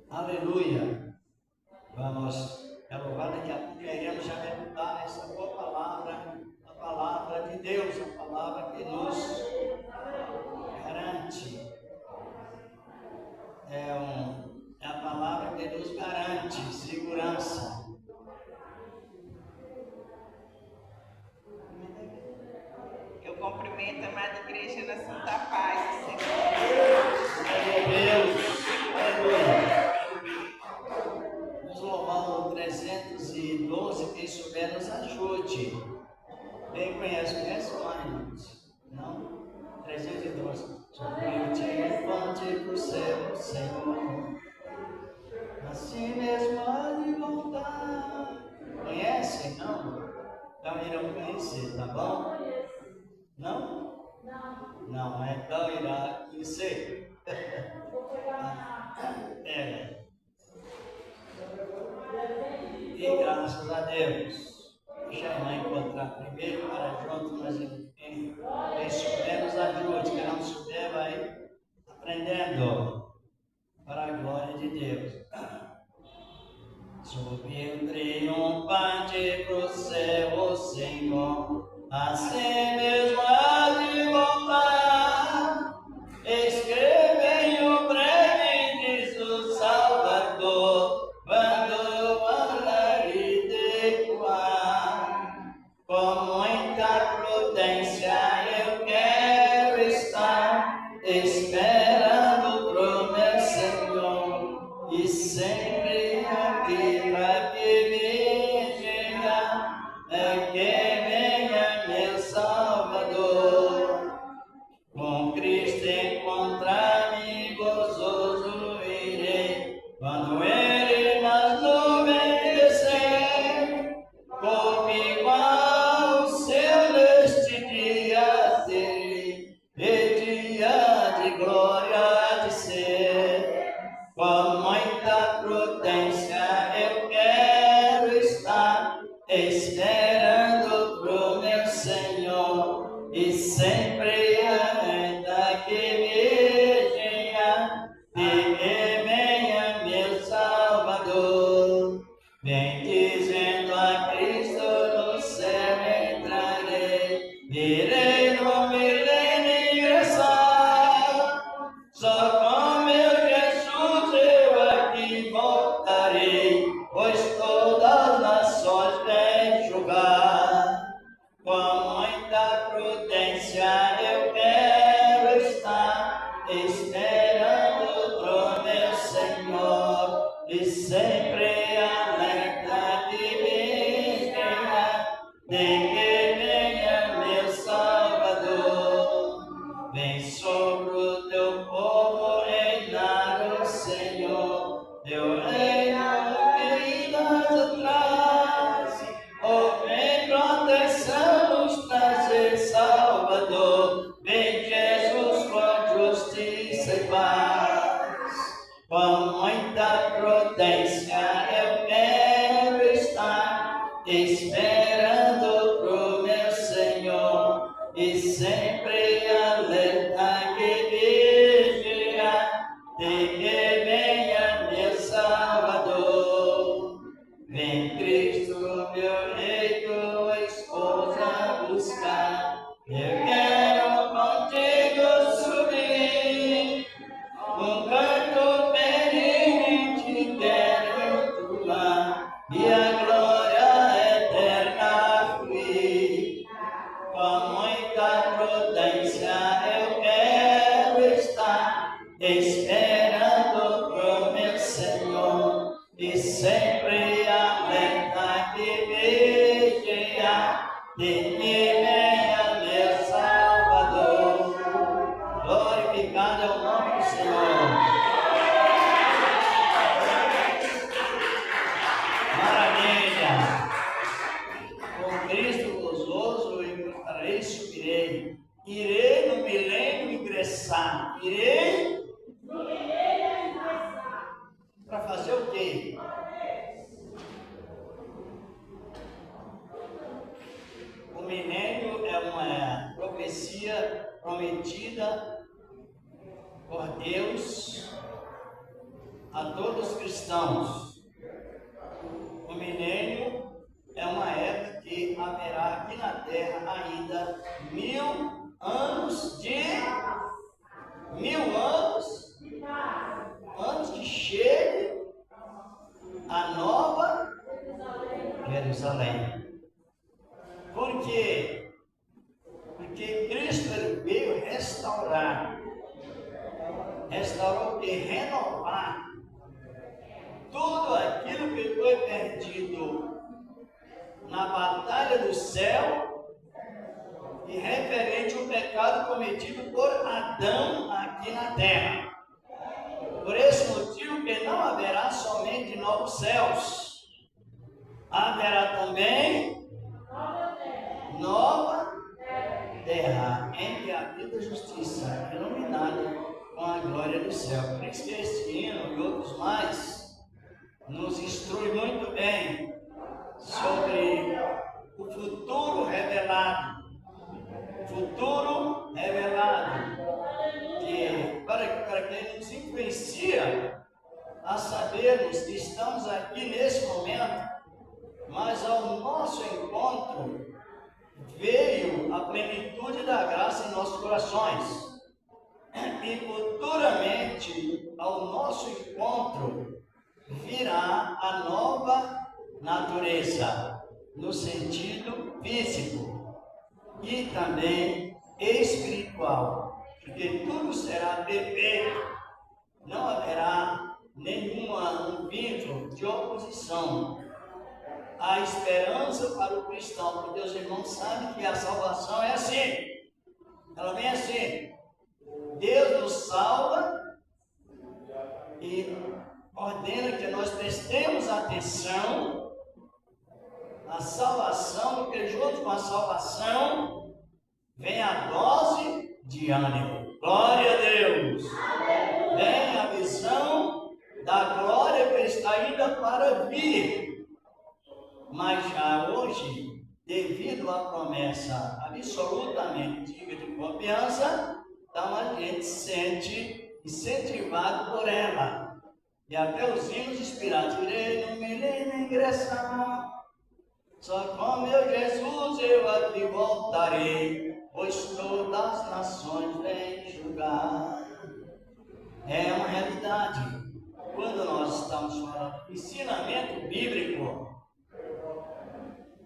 Aleluia. Vamos louvar daqui a pouco. Queremos já meditar essa boa palavra, a palavra de Deus, a palavra que nos garante. É a palavra que nos garante segurança. Eu cumprimento a amada igreja na Santa Paz, Senhor. Deus, aleluia. Nos louvamos 312, quem souber nos ajude. Quem conhece mais? Não? 312. Somente fonte pro céu, Senhor. Assim mesmo há de voltar. Conhecem? Não? Então irão conhecer, tá bom? Não? Não, então irá conhecer. E graças a Deus. Deixa a irmã encontrar primeiro para juntos, mas quem souber nos ajude, quem não souber vai aprendendo para a glória de Deus. Subiu triunfante pro céu, Senhor, assim mesmo há de voltar. Escreve o breve, diz o Salvador, quando andar e decoar. Com muita prudência eu quero estar, esperando pro meu Senhor, e sempre aquilo que vigia é que venha meu Salvador. Com Cristo encontrar-me gozoso irei, quando Ele nas nuvens descer, como igual celeste dia serei, e dia de glória de ser. Com muita prudência eu quero estar, esperando pro meu Senhor, e sempre ainda que vigia, de que venha meu Salvador. Vem dizendo a Cristo no céu entrarei, irei no milênio ingressar. Só com meu Jesus eu aqui voltarei, pois todas as nações vêm julgar. Com muita prudência eu quero estar, esperando pro meu Senhor, e sempre alerta de vigia, de que venha meu Salvador. Vem sobre o teu povo reinar o Senhor, teu reino que irás atrás. Oh, vem proteção nos trazer Salvador, vem Jesus com justiça e paz. Com muita prudência eu quero estar, esperando pro meu Senhor, e sempre alerta que vigia, de que venha meu Salvador. Vem Cristo, meu rei, tua esposa buscar, eu quero contigo subir, um canto perene quero entoar, e a glória eterna fluir. Com muita prudência eu quero estar, esperando pro meu Senhor, e sempre alerta que vigia, de que venha meu Salvador. Glorificado é o nome do Senhor. Maravilha. Com Cristo gozoso encontrarei e subirei. Irei no milênio ingressar. Irei para fazer o quê? irmãos, o milênio é uma época que haverá aqui na Terra ainda 1000 anos antes que chegue a nova Jerusalém. Por quê? Porque Cristo ele veio restaurar e renovar tudo aquilo que foi perdido na batalha do céu e referente ao pecado cometido por Adão aqui na terra. Por esse motivo que não haverá somente novos céus, haverá também nova terra, em que a vida e justiça é iluminada com a glória do céu. Por isso que este hino e outros mais nos instrui muito bem sobre o futuro revelado. Que para quem nos influencia a sabermos que estamos aqui nesse momento, mas ao nosso encontro veio a plenitude da graça em nossos corações. E futuramente ao nosso encontro virá a nova natureza, no sentido físico e também espiritual, porque tudo será perfeito, não haverá nenhum vínculo de oposição. A esperança para o cristão, porque os irmãos sabem que a salvação é assim, ela vem assim: Deus nos salva e ordena que nós prestemos atenção à salvação, porque junto com a salvação vem a dose de ânimo. Glória a Deus! Vem a visão da glória que está ainda para vir. Mas já hoje, devido à promessa absolutamente digna de confiança, então a gente se sente incentivado por ela. E até os hinos inspirados: irei no milênio ingressar, só com meu Jesus eu aqui voltarei, pois todas as nações vêm julgar. É uma realidade. Quando nós estamos falando de ensinamento bíblico,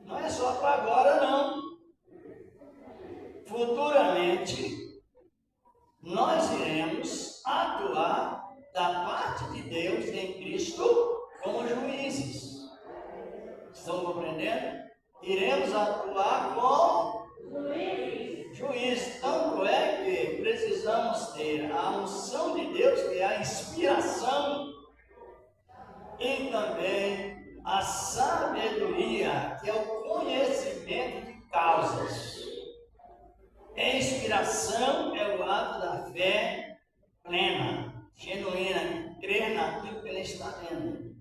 não é só para agora, não. Futuramente, nós iremos atuar da parte de Deus em Cristo como juízes. Estão compreendendo? Iremos atuar como juízes. Tanto é que precisamos ter a unção de Deus, que é a inspiração, e também a sabedoria, que é o conhecimento de causas. A inspiração é o ato da fé plena, genuína, crer naquilo que ele está vendo.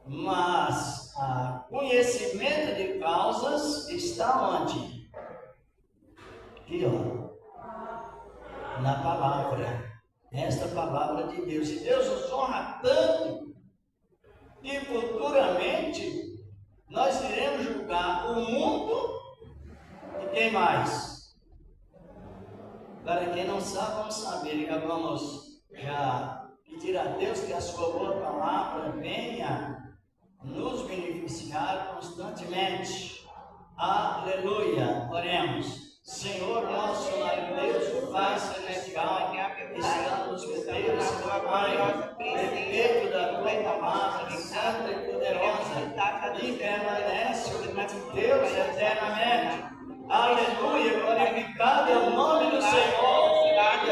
Mas o conhecimento de causas está onde? Aqui, ó, na palavra. Esta palavra de Deus. E Deus nos honra tanto que futuramente nós iremos julgar o mundo e quem mais? Para quem não sabe, vamos saber, e vamos já pedir a Deus que a sua boa palavra venha nos beneficiar constantemente. Aleluia! Oremos. Senhor nosso, Deus, o Pai Celestial, estamos com Deus, Pai, perfeito da tua palavra, santa e poderosa, e permanece o Deus eternamente. Aleluia, glorificado é o nome do Senhor,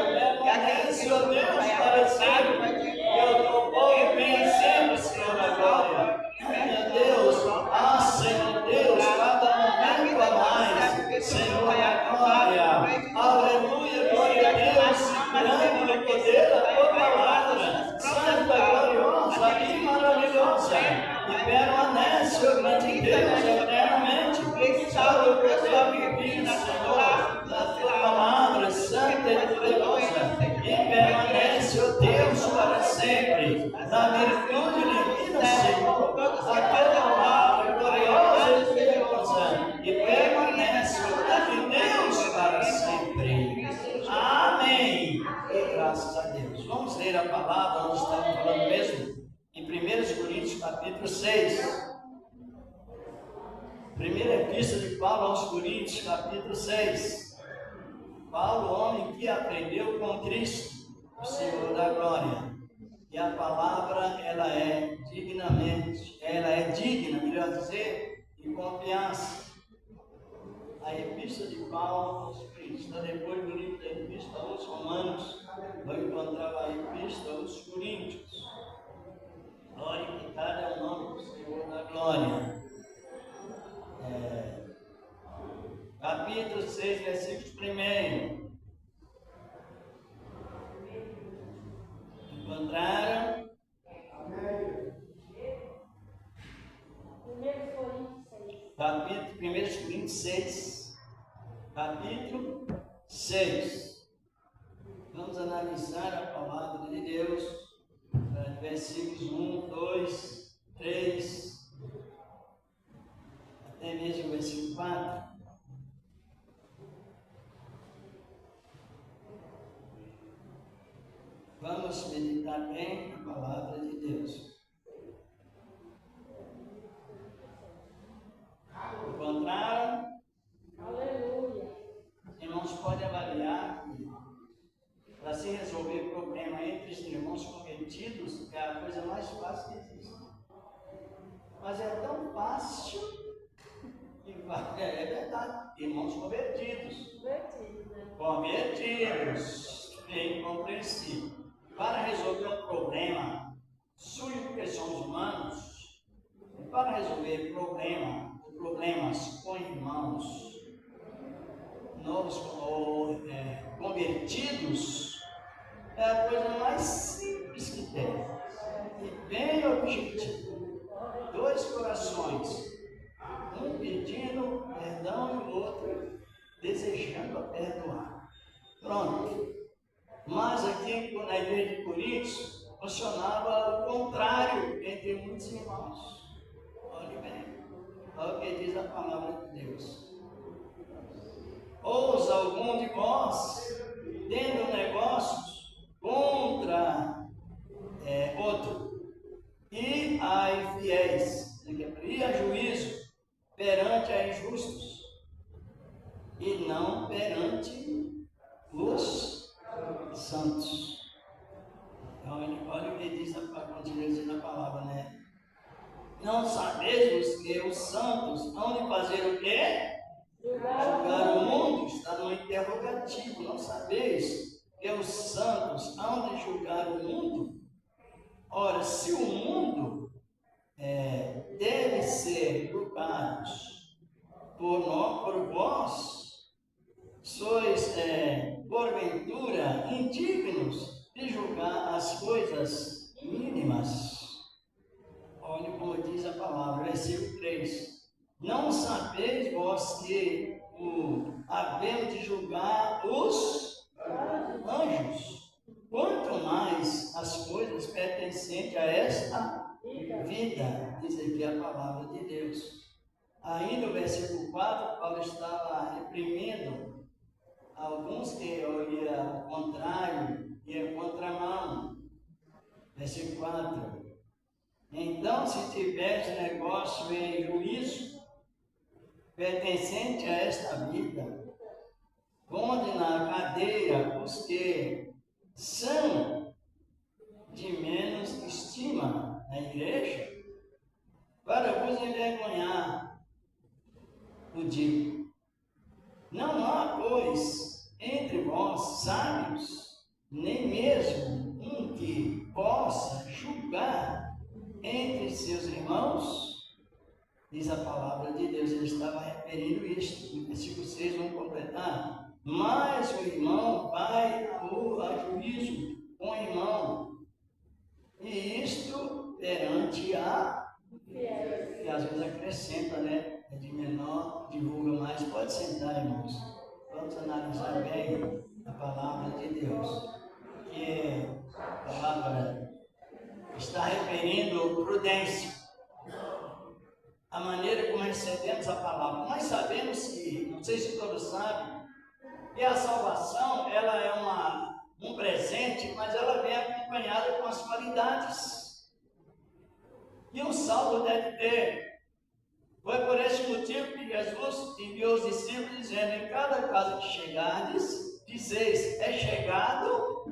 permanece, ó Deus, para sempre, e o teu povo venha sempre, Senhor, na glória. Meu Deus, Senhor Deus, cada momento a mais, Senhor, a glória. Aleluia, glória a Deus, grande no poder da tua palavra, santa, gloriosa e maravilhosa, e permanece, ó grande Deus, eternamente. Salve o teu vivido, Senhor, da tua palavra, santa e poderosa, e permanece, ó Deus, para sempre, na virtude divina capítulo 6. Primeira epístola de Paulo aos Coríntios, capítulo 6. Paulo, homem que aprendeu com Cristo, o Senhor da glória. E a palavra, ela é digna, melhor dizer, de confiança. A epístola de Paulo aos Coríntios. Então, depois do livro da epístola aos Romanos, vai encontrar a epístola aos Coríntios. Glorificado é o nome do Senhor da glória. Capítulo 6, versículo 1. Encontraram? 1 Coríntios 6. Capítulo 6. Vamos analisar a palavra de Deus, versículos 1, 2, 3, até mesmo o versículo 4. Vamos meditar bem a palavra de Deus. Encontraram? Aleluia. Irmãos, pode avaliar que para se resolver problema entre os irmãos convertidos é a coisa mais fácil que existe. Mas é tão fácil que é verdade. Irmãos convertidos. Convertidos. É incompreensível. Para resolver um problema sujo, porque somos humanos, para resolver problemas com irmãos novos convertidos, é a coisa mais simples que tem e bem objetivo. Dois corações, um pedindo perdão e o outro desejando perdoar. Pronto. Mas aqui na igreja de Coríntios funcionava o contrário entre muitos irmãos. Olhe bem, olha o que diz a palavra de Deus. Ousa algum de vós, tendo negócios contra outro, e a infiéis, e a juízo perante a injustos, e não perante os santos. Então, olha o que diz continua dizendo a palavra, né? Não sabeis que os santos hão de fazer o quê? Julgar o mundo. Está no interrogativo. Não sabeis que os santos hão de julgar o mundo? Ora, se o mundo deve ser julgado por vós, sois porventura indignos de julgar as coisas mínimas. Olha como diz a palavra, versículo 3. Não sabeis vós que havemos de julgar os anjos, quanto mais as coisas pertencentes a esta vida, diz aqui a palavra de Deus. Ainda o versículo 4, Paulo estava reprimindo alguns que iam ao contrário, iam contramão. Versículo 4. Então, se tiveres negócio em juízo, pertencente a esta vida, ponde na cadeia os que são de menos estima na igreja, para vos envergonhar, o digo. Não há, pois, entre vós sábios, nem mesmo um que possa julgar entre seus irmãos, diz a palavra de Deus. Ele estava referindo isto. No versículo 6, vamos completar. Mas o irmão vai a juízo com o irmão, e isto perante a, que às vezes acrescenta, né? É de menor, divulga mais. Pode sentar, irmãos. Vamos analisar bem a palavra de Deus, que a palavra está referindo prudência, a maneira como recebemos a palavra. Nós sabemos que, não sei se todos sabem, que a salvação ela é um presente, mas ela vem acompanhada com as qualidades. e um salvo deve ter. Foi por esse motivo que Jesus enviou os discípulos dizendo: em cada casa que chegardes, dizeis, é chegado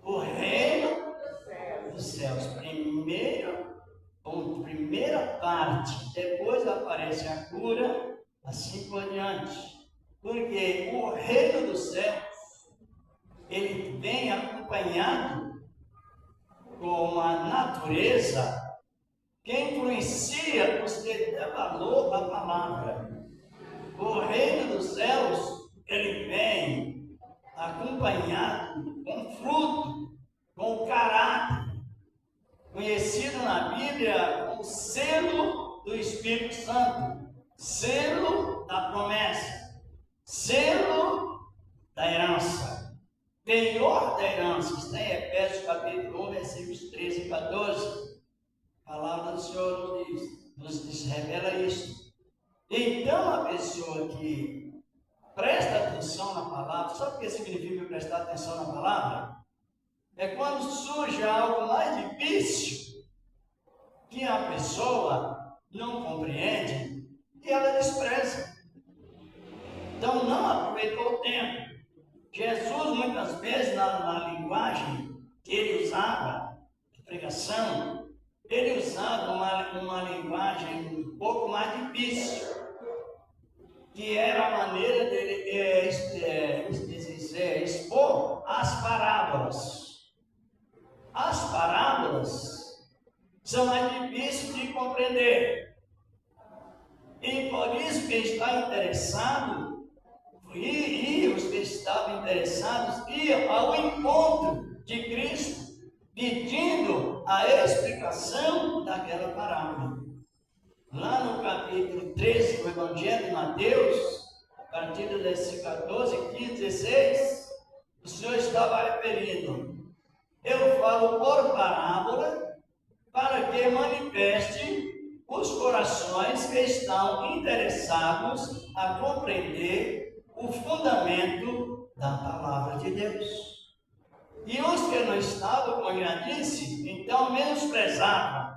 o reino dos céus. Primeira parte, depois aparece a cura, assim por diante. Porque o reino dos céus, ele vem acompanhado com a natureza que influencia os que dão valor à palavra. O reino dos céus, ele vem acompanhado com fruto, com caráter, conhecido na Bíblia como selo do Espírito Santo, selo da promessa, selo da herança, penhor da herança. Está em Efésios capítulo 1, versículos 13 e 14. A palavra do Senhor nos revela isso. Então, a pessoa que presta atenção na palavra, sabe o que significa prestar atenção na palavra? É quando surge algo mais difícil que a pessoa não compreende e ela despreza. Então, não aproveitou o tempo. Jesus, muitas vezes, na linguagem que ele usava, de pregação, ele usava uma linguagem um pouco mais difícil, que era a maneira dele expor as parábolas. As parábolas são mais difíceis de compreender. E por isso que está interessado, e os que estavam interessados iam ao encontro de Cristo, pedindo a explicação daquela parábola. Lá no capítulo 13 do Evangelho de Mateus, a partir do versículo 14, 15, 16, o Senhor estava referindo: eu falo por parábola, para que manifeste os corações que estão interessados a compreender o fundamento da palavra de Deus. E os que não estavam, como eu já disse, então menosprezavam.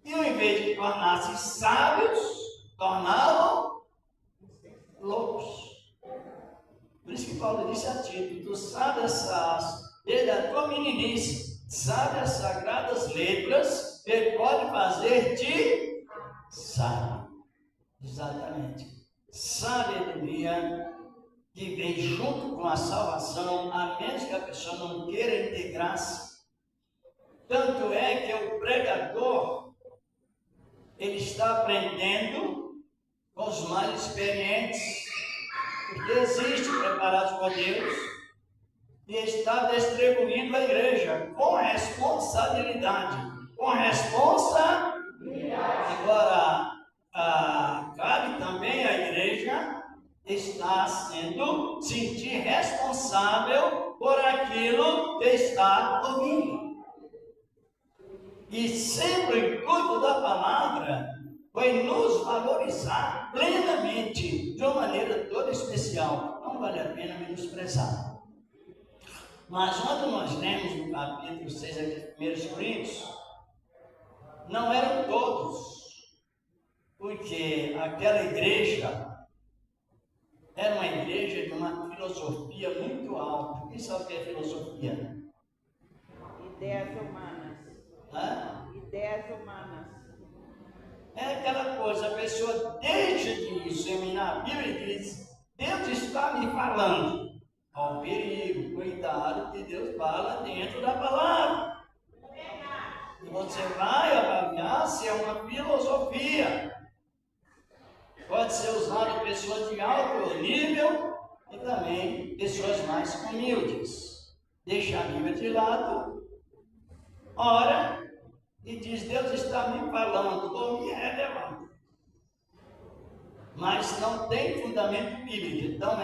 E ao invés de tornar-se sábios, tornavam loucos. Por isso que Paulo disse a Tito: tu sabes desde a tua meninice, sabe as sagradas letras que pode fazer-te sábio. Exatamente. Sabedoria que vem junto com a salvação, a menos que a pessoa não queira integrar-se. Tanto é que o pregador, ele está aprendendo com os mais experientes, porque existe preparados por Deus, e está distribuindo a igreja com responsabilidade. Com responsabilidade. Agora, cabe também à igreja estar sentir responsável por aquilo que está ouvindo. E sempre o intuito da palavra foi nos valorizar plenamente, de uma maneira toda especial. Não vale a pena menosprezar. Mas quando nós lemos no capítulo 6 de 1 Coríntios, não eram todos, porque aquela igreja era uma igreja de uma filosofia muito alta. Quem sabe o que é filosofia? Ideias humanas. Ideias humanas. É aquela coisa, a pessoa deixa de examinar a Bíblia e diz: Deus está me falando. Ao perigo, cuidado que Deus fala dentro da palavra. E você vai avaliar se é uma filosofia. Pode ser usado por pessoas de alto nível e também pessoas mais humildes. Deixa a Bíblia de lado, ora e diz: Deus está me falando ou me revelando. Mas não tem fundamento bíblico. Então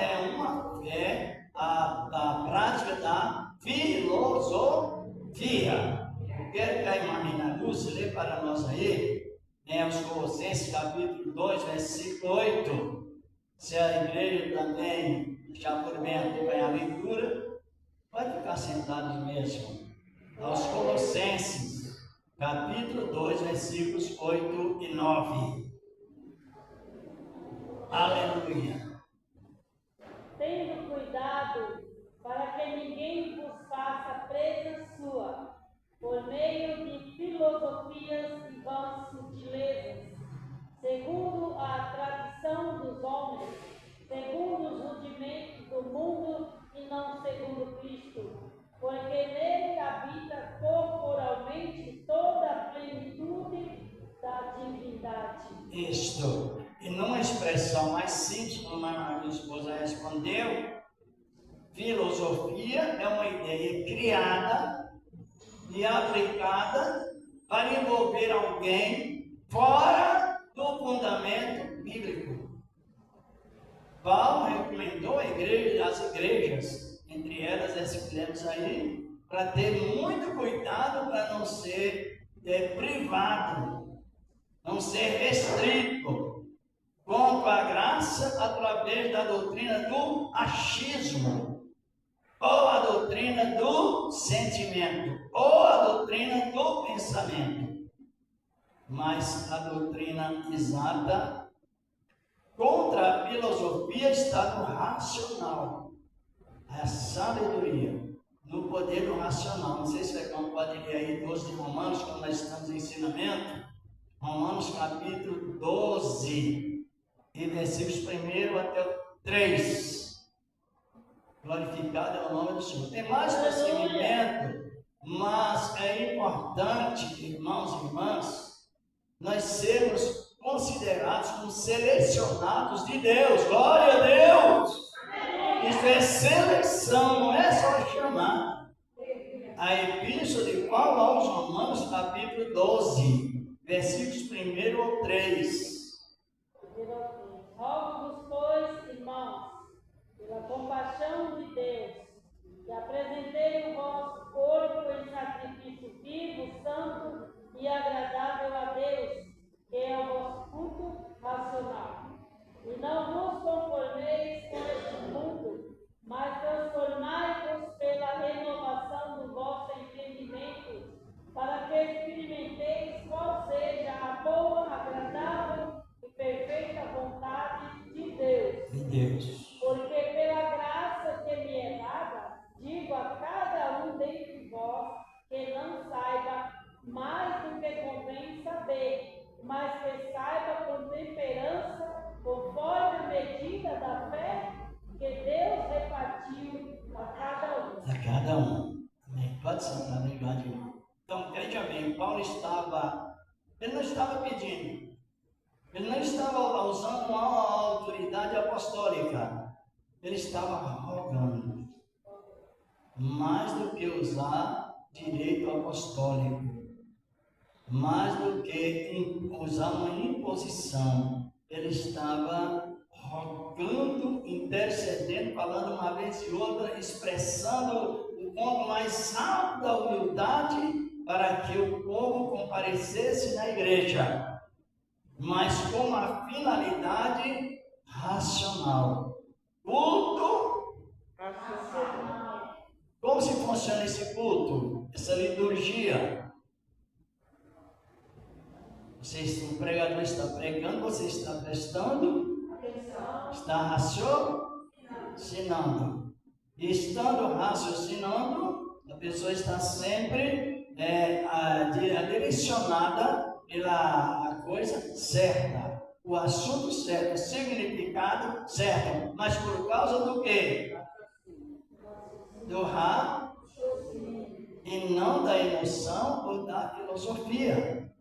a prática da filosofia. Eu quero que a irmã Nina Lúcia lê para nós aí, os Colossenses capítulo 2, versículo 8. Se a igreja também já por bem acompanhar a leitura, pode ficar sentados mesmo. Aos Colossenses, capítulo 2, versículos 8 e 9. Aleluia. Tendo cuidado para que ninguém vos faça presa sua, por meio de filosofias e vãs sutilezas, segundo a tradição dos homens, segundo os rudimentos do mundo e não segundo Cristo, porque nele habita corporalmente toda a plenitude da divindade. Isto, e numa expressão mais simples, como a minha esposa respondeu, filosofia é uma ideia criada e aplicada para envolver alguém fora do fundamento bíblico. Paulo recomendou as igrejas, entre elas as que lemos aí, para ter muito cuidado para não ser privado, não ser restrito quanto à graça através da doutrina do achismo, ou a doutrina do sentimento, ou a doutrina do pensamento. Mas a doutrina exata contra a filosofia está no racional, a sabedoria, no poder do racional. Não sei se é como pode ler aí 12 de Romanos, quando nós estamos em ensinamento. Romanos capítulo 12, e versículos 1 até o 3. Glorificado é o nome do Senhor. Tem mais prosseguimento, mas é importante, irmãos e irmãs, nós sermos considerados como selecionados de Deus. Glória a Deus! Isso é seleção, não é só chamar. A epístola de Paulo aos Romanos, capítulo 12, versículos 1 ao 3. Rogo-vos, pois, irmãos, pela compaixão de Deus, que apresentei o vosso corpo em sacrifício vivo, santo e agradável a Deus, que é o vosso culto racional. E não vos conformeis com este mundo, mas transformai-vos pela renovação do vosso entendimento, para que experimenteis qual seja a boa, agradável e perfeita vontade de Deus. De Deus. Porque pela graça que me é dada, digo a cada um dentre vós que não saiba mais do que convém saber, mas que saiba com temperança, conforme a medida da fé que Deus repartiu a cada um. A cada um. Amém. Pode sentar, obrigado, irmão. Então, veja bem, Paulo ele não estava pedindo, ele não estava usando uma autoridade apostólica, ele estava rogando, mais do que usar direito apostólico, mais do que usar uma imposição, ele estava rogando, intercedendo, falando uma vez e outra, expressando o ponto mais alto da humildade para que o povo comparecesse na igreja, mas com uma finalidade racional. Culto racional. Como se funciona esse culto, essa liturgia? O pregador está pregando, você está prestando atenção, está raciocinando. E estando raciocinando, a pessoa está sempre direcionada pela coisa certa, o assunto certo, o significado certo. Mas por causa do quê? Do e não da emoção ou da filosofia.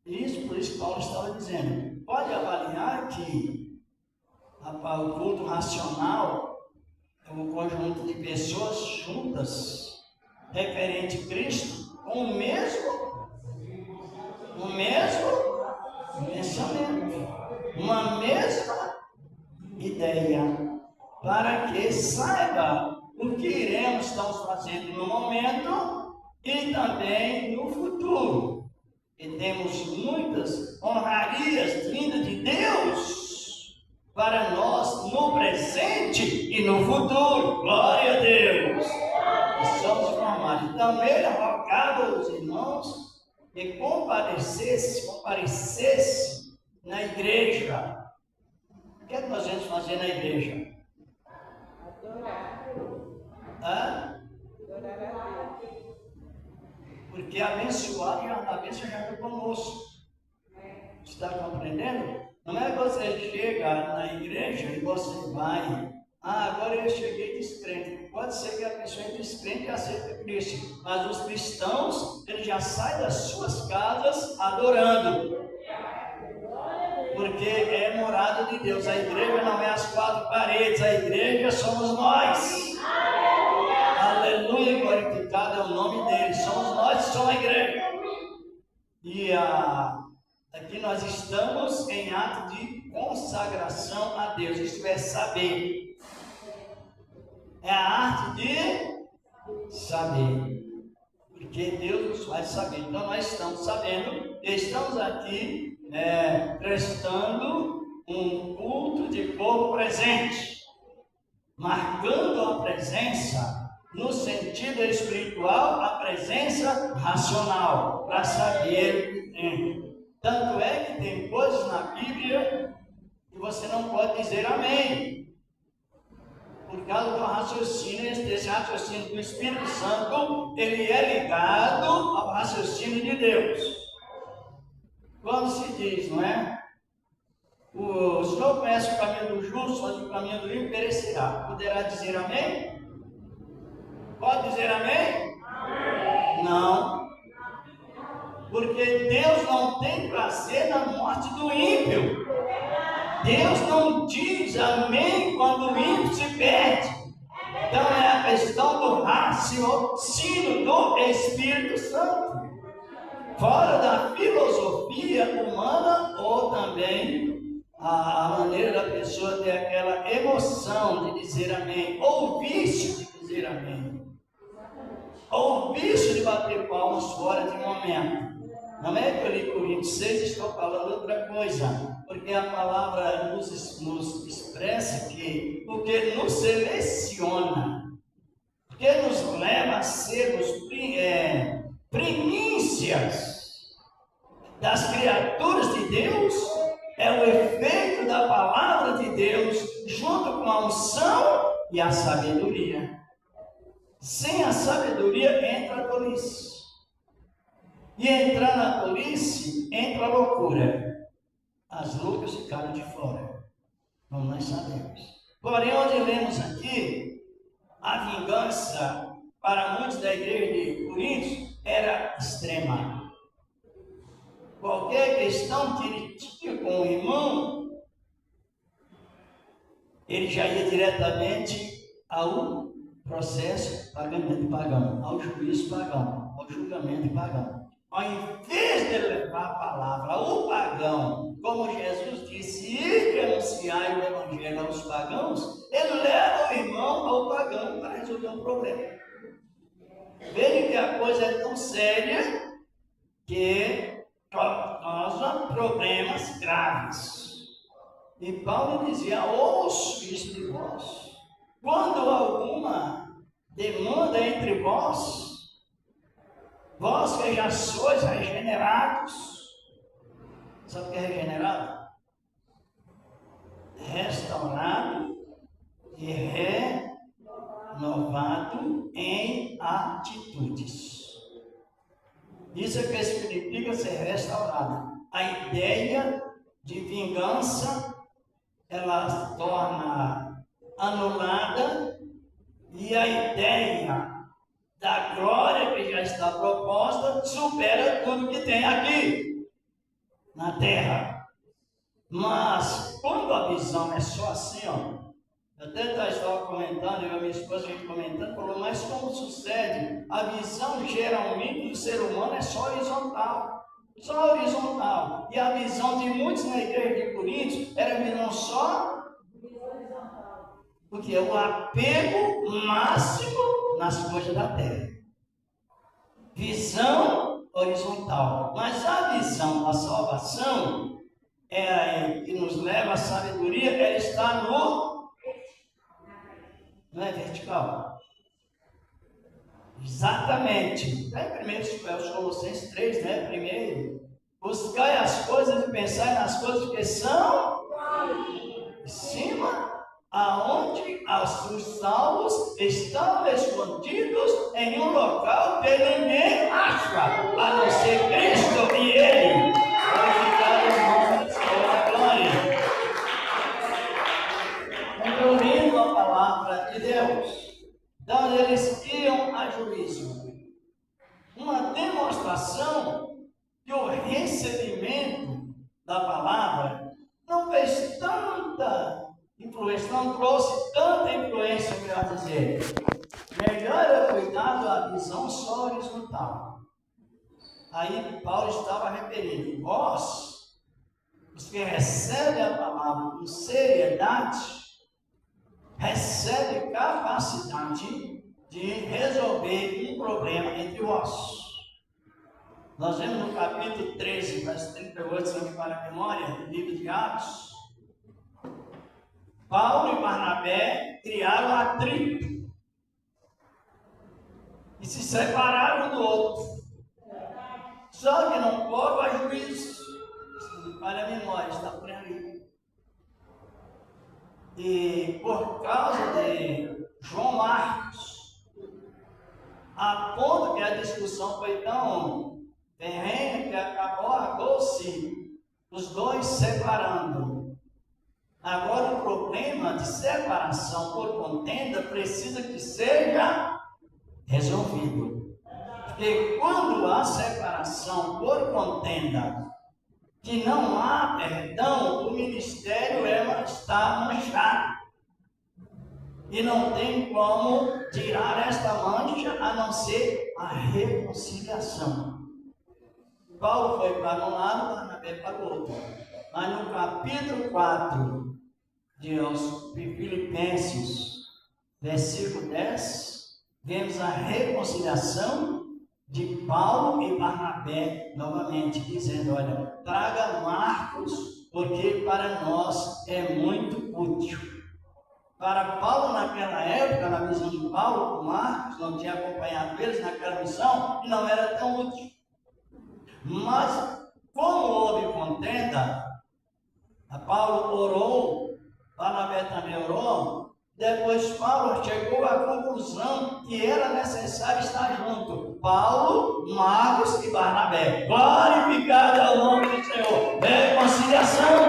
Por isso Paulo estava dizendo, pode avaliar que o culto racional é um conjunto de pessoas juntas, referente a Cristo, com o mesmo pensamento, uma mesma ideia, para que saiba o que estamos fazendo no momento e também no futuro. E temos muitas honrarias vindas de Deus para nós no presente e no futuro. Glória a Deus! E somos formados. Então ele rogava aos irmãos e comparecesse na igreja. O que é que nós vamos fazer na igreja? Adorar. Hã? Adorar a Deus. Porque a bênção já está conosco. Está compreendendo? Não é que você chega na igreja e você vai. Agora eu cheguei descrente. Pode ser que a pessoa é descrente e aceite Cristo. Mas os cristãos, eles já saem das suas casas adorando. Porque é morada de Deus. A igreja não é as quatro paredes. A igreja somos nós. Aleluia, glorificado é o nome dele. Somos nós que somos a igreja. E aqui nós estamos em ato de consagração a Deus. Isto é saber. É a arte de saber. Porque Deus nos faz saber. Então nós estamos sabendo. Estamos aqui prestando um culto de corpo presente. Marcando a presença no sentido espiritual, a presença racional. Para saber o que tem. Tanto é que tem coisas na Bíblia que você não pode dizer amém. Por causa do raciocínio, esse raciocínio do Espírito Santo, ele é ligado ao raciocínio de Deus. Quando se diz, não é? O Senhor conhece o caminho do justo, mas o caminho do ímpio perecerá. Poderá dizer amém? Pode dizer amém? Amém. Não. Porque Deus não tem prazer na morte do ímpio. Deus não diz amém quando o ímpio se perde. Então é a questão do raciocínio do Espírito Santo. Fora da filosofia humana ou também a maneira da pessoa ter aquela emoção de dizer amém. Ou o vício de dizer amém. Ou o vício de bater palmas fora de momento. Não é que eu li Coríntios 6, estou falando outra coisa, porque a palavra nos expressa que o que nos seleciona, o que nos leva a sermos primícias das criaturas de Deus, é o efeito da palavra de Deus, junto com a unção e a sabedoria. Sem a sabedoria entra a tolice. E entrar na tolice, entra a loucura. As loucas ficaram de fora, como nós sabemos. Porém, onde lemos aqui, a vingança para muitos da igreja de Coríntios era extrema. Qualquer questão que ele tinha com o irmão, ele já ia diretamente ao processo pagamento pagão, ao juízo pagão, ao julgamento pagão. Ao invés de levar a palavra ao pagão, como Jesus disse, ir anunciar o evangelho aos pagãos, ele leva o irmão ao pagão para resolver um problema. Veja que a coisa é tão séria que causa problemas graves. E Paulo dizia, ouço isso de vós. Quando alguma demanda entre vós que já sois regenerados, sabe o que é regenerado? Restaurado e renovado em atitudes. Isso é que significa ser restaurado. A ideia de vingança, ela se torna anulada, e a ideia da glória que já está proposta supera tudo que tem aqui na terra. Mas quando a visão é só assim, ó, eu até estava comentando, eu e a minha esposa, a gente comentando, falou, mas como sucede? A visão geralmente do ser humano é só horizontal. Só horizontal. E a visão de muitos na igreja de Coríntios era a visão só horizontal. Porque é o apego máximo nas coisas da terra. Visão horizontal. Mas a visão da salvação, que nos leva à sabedoria, ela está no... Não é vertical? Exatamente. Está em 1 Colossenses 3, né? Primeiro, buscai as coisas e pensai nas coisas que são em cima, aonde os salvos estão escondidos em um local que ninguém acha, a não ser Cristo e Ele. Glorificado o nome do Senhor da glória. Concluindo a palavra de Deus. Então eles iam a juízo. Uma demonstração que o recebimento da palavra não fez tanta influência, não trouxe tanta influência, melhor dizer. Melhor é cuidar da visão só horizontal. Aí Paulo estava referindo, vós, os que recebem a palavra com seriedade, recebem capacidade de resolver um problema entre vós. Nós vemos no capítulo 13, verso 38, se não me falha a memória, do livro de Atos, Paulo e Barnabé criaram atrito e se separaram um do outro. Só que não pode a juízo. Se não me falha a memória, está por ali. E por causa de João Marcos, a ponto que a discussão foi tão ferrenha que acabou-se os dois separando. Agora o problema de separação por contenda precisa que seja resolvido. Porque quando há separação por contenda, que não há perdão, o ministério está manchado. E não tem como tirar esta mancha a não ser a reconciliação. Paulo foi para um lado, Barnabé para o outro. Mas no capítulo 4 de Filipenses, versículo 10, vemos a reconciliação de Paulo e Barnabé novamente, dizendo, olha, traga Marcos, porque para nós é muito útil. Para Paulo naquela época, na visão de Paulo, Marcos não tinha acompanhado eles naquela missão e não era tão útil. Mas, como houve contenda, Paulo orou, Barnabé também orou, depois Paulo chegou à conclusão que era necessário estar junto. Paulo, Marcos e Barnabé. Glorificado é o nome do Senhor. Reconciliação.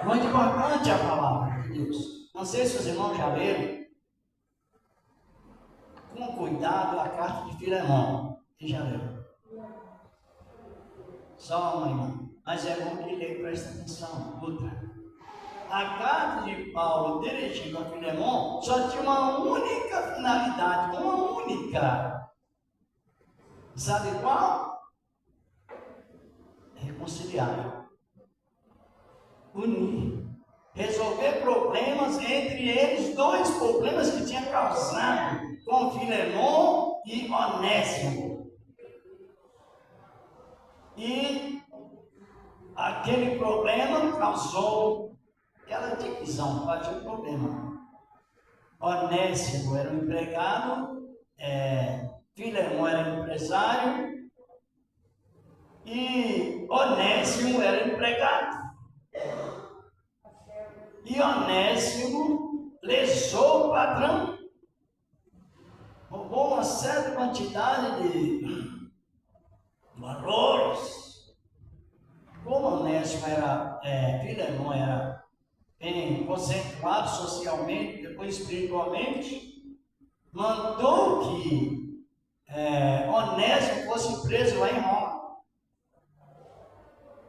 Muito importante a palavra de Deus. Não sei se os irmãos já leram. Com cuidado a carta de Filemão. Quem já leu? Só uma irmã. Mas é bom que ele preste atenção. Outra. A carta de Paulo dirigida a Filemão só tinha uma única finalidade, uma única. Sabe qual? Reconciliar. Unir. Resolver problemas entre eles, dois problemas que tinha causado com Filemão e Onésimo. E aquele problema causou aquela divisão, partiu o problema. Onésimo era um empregado, Filemão era um empresário e Onésimo era empregado. E Onésimo lesou o patrão, roubou uma certa quantidade de valores. Como Onésimo era, Filemão era bem conceituado socialmente, depois espiritualmente, mandou que Onésimo fosse preso lá em Roma.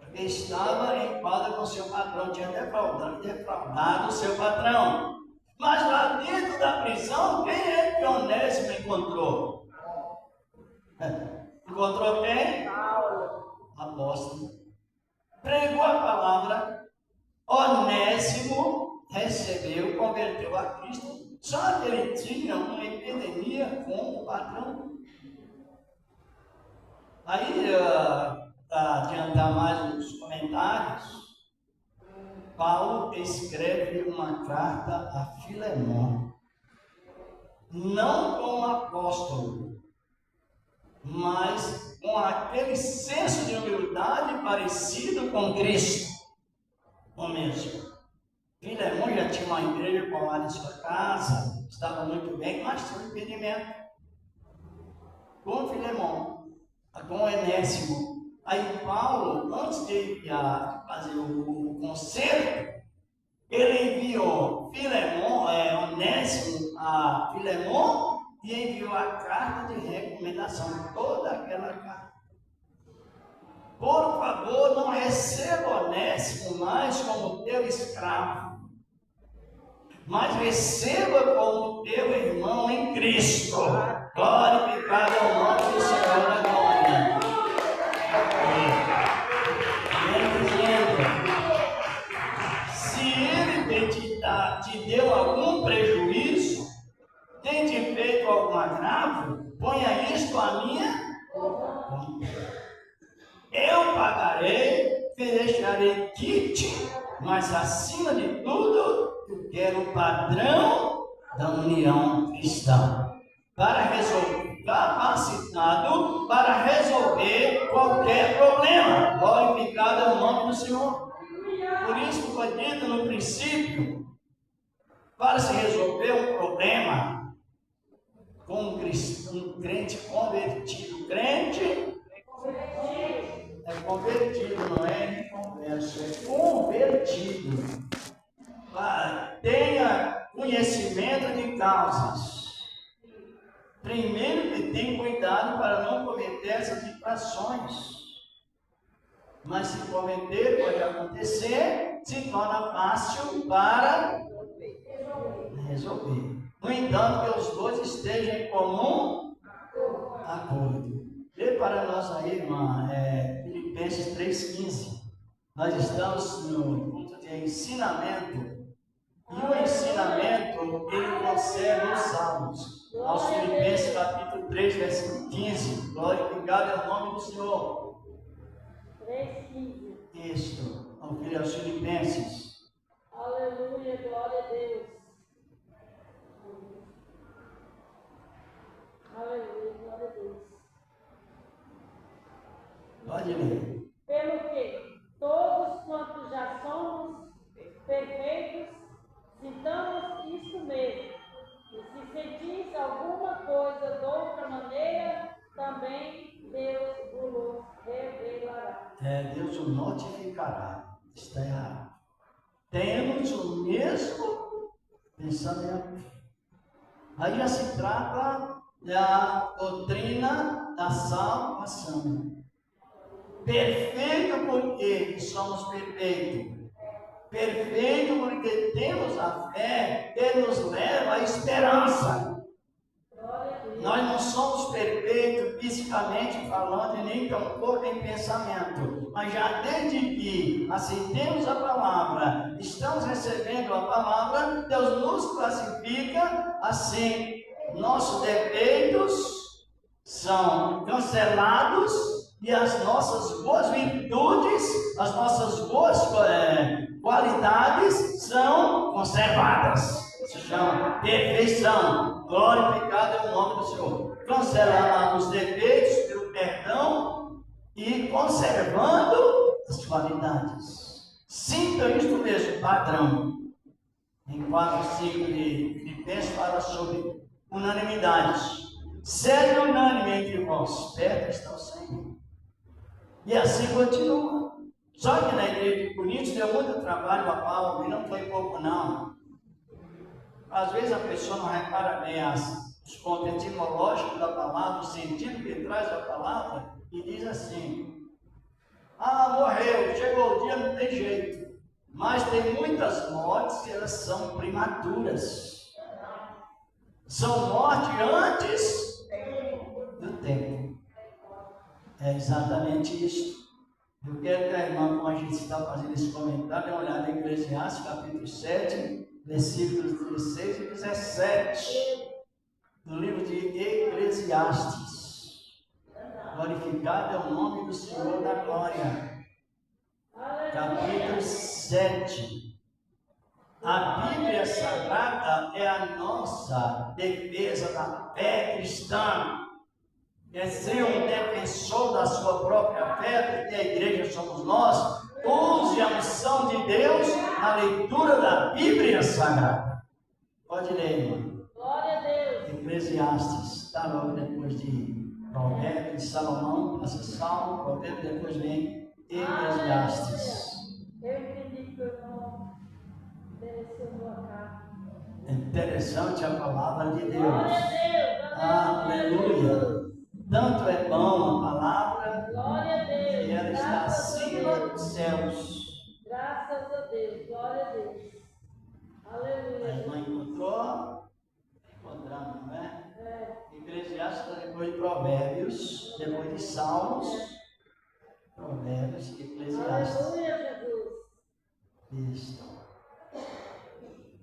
Porque estava em quadra com seu patrão, tinha defraudado o seu patrão. Mas lá dentro da prisão, quem é que Onésimo encontrou? Encontrou quem? Apóstolo. Pregou a palavra, Onésimo recebeu, converteu a Cristo, só que ele tinha uma epidemia com o patrão. Aí, para adiantar mais os comentários, Paulo escreve uma carta a Filemon, não como apóstolo, mas com aquele senso de humildade parecido com Cristo, o mesmo. Filemon já tinha uma igreja colada em sua casa, estava muito bem, mas tinha um impedimento. Com Filemon, com Onésimo. Aí Paulo, antes de fazer o concerto, ele enviou Onésimo a Filemon e enviou a carta de recomendação, toda aquela carta. Por favor, não receba Onésimo mais como teu escravo, mas receba como teu irmão em Cristo. Glorificado é o nome do Senhor da glória. Se ele te deu algum prejuízo, tem te feito algum agravo, ponha isto à minha conta. Eu pagarei, deixarei quite, mas acima de tudo, eu quero o padrão da união cristã, para resolver, capacitado para resolver qualquer problema. Glorificado é o nome do Senhor. Por isso foi dito no princípio, para se resolver um problema com um crente convertido. Crente é convertido, não é reconverso, é convertido. Tenha conhecimento de causas. Primeiro que tem cuidado para não cometer essas infrações. Mas se cometer, pode acontecer, se torna fácil para resolver. No entanto, que os dois estejam em comum acordo. Lê para nós aí, irmã, Filipenses 3,15. Nós estamos no ponto de ensinamento. E o ensinamento, ele concerne os salmos. Aos Filipenses capítulo 3, versículo 15. Glorificado é o nome do Senhor. 3,15. Isto, aos Filipenses. Aleluia, glória a Deus. Aleluia, glória a Deus. Pode ler. Pelo que todos quantos já somos perfeitos, sintamos isto mesmo. E se sentis alguma coisa de outra maneira, também Deus vos revelará. Deus o notificará. Está errado. Temos o mesmo pensamento. Aí já se trata da doutrina da salvação. Perfeito porque somos perfeitos. Perfeito porque temos a fé que nos leva à esperança. Nós não somos perfeitos fisicamente falando, e nem tampouco em pensamento. Mas já desde que aceitemos a palavra, estamos recebendo a palavra, Deus nos classifica assim. Nossos defeitos são cancelados e as nossas boas virtudes, as nossas boas qualidades são conservadas. Se chama perfeição. Glorificado é o nome do Senhor. Cancelar os defeitos pelo perdão e conservando as qualidades. Sinta isto mesmo, padrão. Em 4:5 de Filipenses fala sobre unanimidade. Sede unânime entre vós, perto está o Senhor. E assim continua. Só que na igreja de Coríntios deu muito trabalho a Paulo, e não foi pouco não. Às vezes a pessoa não repara bem os pontos etimológicos da palavra, o sentido que traz a palavra, e diz assim: morreu, chegou o dia, não tem jeito. Mas tem muitas mortes que elas são prematuras. São mortes antes do tempo. É exatamente isso. Eu quero que a irmã, como a gente está fazendo esse comentário, dê uma olhada em Eclesiastes, capítulo 7, versículos 16 e 17, do livro de Eclesiastes. Glorificado é o nome do Senhor da glória. Capítulo 7. A Bíblia Sagrada é a nossa defesa da fé cristã. É ser um defensor da sua própria fé, porque a igreja somos nós. Use a unção de Deus na leitura da Bíblia Sagrada. Pode ler, irmão. Glória a Deus. Eclesiastes, está logo depois de Provérbios, de Salomão, passa Salmo, Provérbios, depois vem Eclesiastes. Eu entendi que o irmão mereceu boa carta. É interessante a palavra de Deus. Glória a Deus. Aleluia. Tanto é bom a palavra, Glória a Deus. que ela está Graças a acima Deus. dos céus. Graças a Deus. Glória a Deus. A Aleluia. irmã encontrou? Encontramos, não é? Eclesiastes está depois de Provérbios, depois de Salmos, Provérbios e Eclesiastes. Aleluia, Jesus. Isso.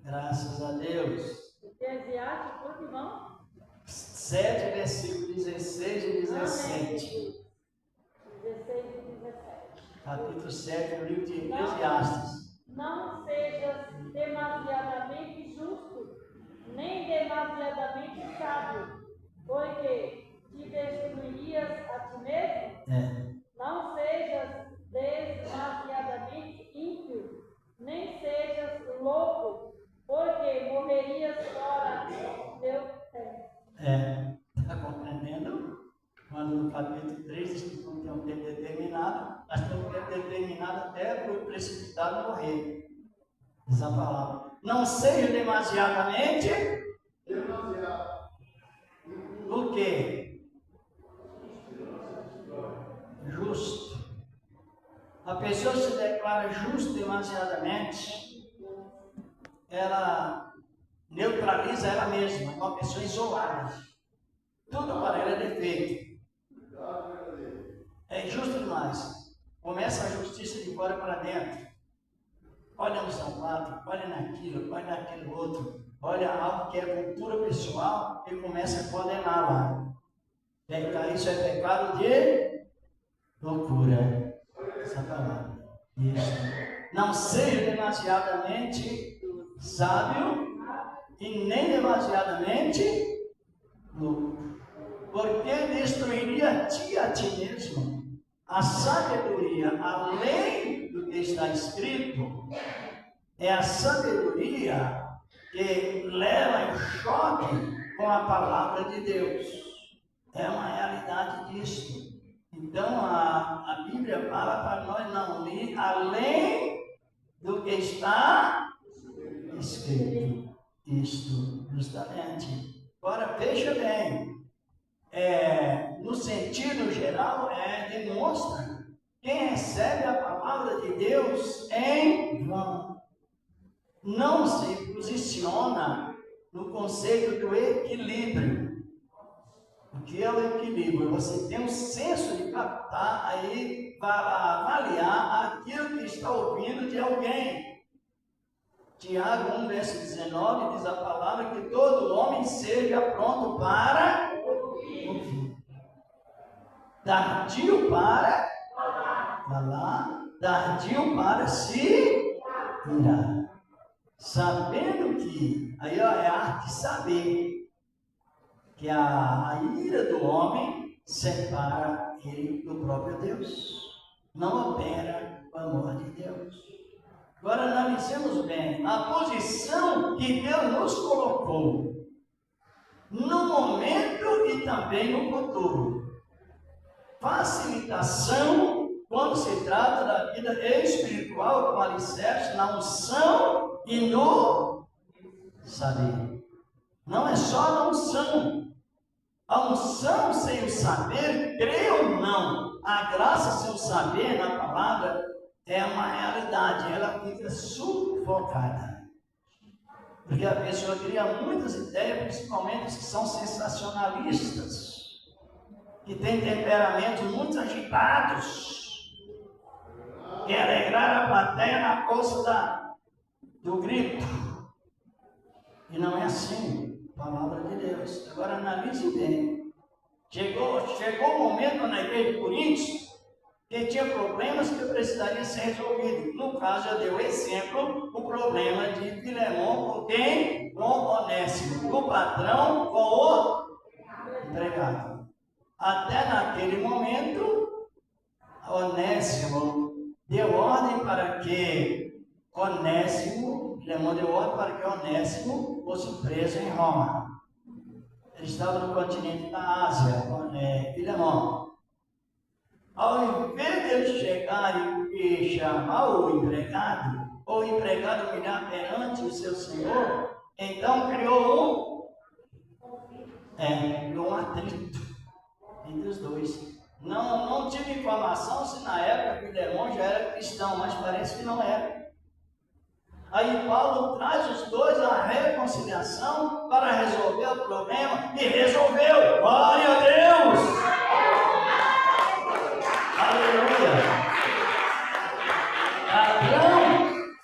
Graças a Deus. Eclesiastes, quanto, irmão? 7, versículos 16 e 17. 16 e 17. Capítulo 7 do livro de Eclesiastes. Não sejas demasiadamente justo, nem demasiadamente sábio, porque te destruirias a ti mesmo. Não sejas demasiadamente ímpio, nem sejas louco, porque morrerias fora do teu tempo. Está compreendendo? Quando no capítulo 3 diz que não tem um tempo determinado, nós temos um tempo determinado até para o precipitado morrer. Diz a palavra. Não seja demasiadamente. O quê? Justo. A pessoa se declara justa demasiadamente, ela neutraliza ela mesma, é uma pessoa isolada. Tudo para ela é defeito. É injusto demais. Começa a justiça de fora para dentro. Olha no sapato, olha naquilo, olha naquele outro. Olha algo que é cultura pessoal e começa a condenar lá. Isso é pecado de loucura. Essa palavra. Isso. Não seja demasiadamente sábio e nem demasiadamente louco. Porque destruiria a ti mesmo. A sabedoria, além do que está escrito, é a sabedoria que leva em choque com a palavra de Deus. É uma realidade disso. Então a Bíblia fala para nós não ler além do que está escrito. Isto, justamente. Agora veja bem. No sentido geral, demonstra quem recebe a palavra de Deus em vão. Não se posiciona no conceito do equilíbrio. O que é o equilíbrio? Você tem um senso de captar aí para avaliar aquilo que está ouvindo de alguém. Tiago 1, verso 19 diz a palavra que todo homem seja pronto para ouvir. Tardio para falar, tardio para se irar. Sabendo que, aí ó, é a arte de saber que a ira do homem separa ele do próprio Deus. Não opera o amor de Deus. Agora analisemos bem a posição que Deus nos colocou no momento e também no futuro. Facilitação quando se trata da vida espiritual com alicerce na unção e no saber. Não é só na unção. A unção sem o saber, crê ou não, a graça sem o saber na palavra é uma realidade, ela fica sufocada. Porque a pessoa cria muitas ideias, principalmente os que são sensacionalistas, que têm temperamentos muito agitados, e alegrar a plateia na força do grito. E não é assim, palavra de Deus. Agora analise bem. Chegou o momento na igreja de Coríntios que que tinha problemas que precisariam ser resolvidos. No caso, eu dei o exemplo, o problema de Filemão com quem? Com Onésimo. Do patrão com o empregado. Até naquele momento, Onésimo deu ordem para que Filemão deu ordem para que Onésimo fosse preso em Roma. Ele estava no continente da Ásia, Filemão. Ao invés de ele chegar e chamar o empregado virar perante o seu senhor, então criou um atrito entre os dois. Não tive informação se na época Filemão já era cristão, mas parece que não era. Aí Paulo traz os dois à reconciliação para resolver o problema e resolveu. Glória a Deus! Aleluia! Patrão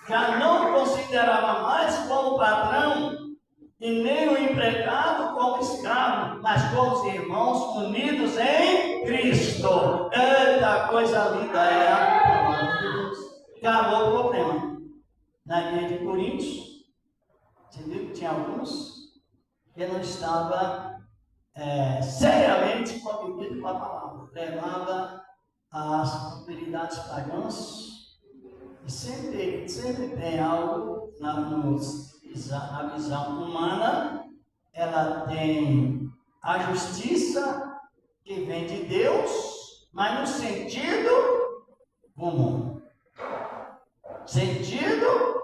já não considerava mais como patrão e nem o empregado como escravo, mas como os irmãos unidos em Cristo. Eita, coisa linda é a palavra de Deus. Acabou o problema. Na igreja de Coríntios, você viu que tinha alguns que não estavam seriamente convividos com a palavra. Levava as autoridades pagãs e sempre tem algo na visão humana. Ela tem a justiça que vem de Deus, mas no sentido comum. Sentido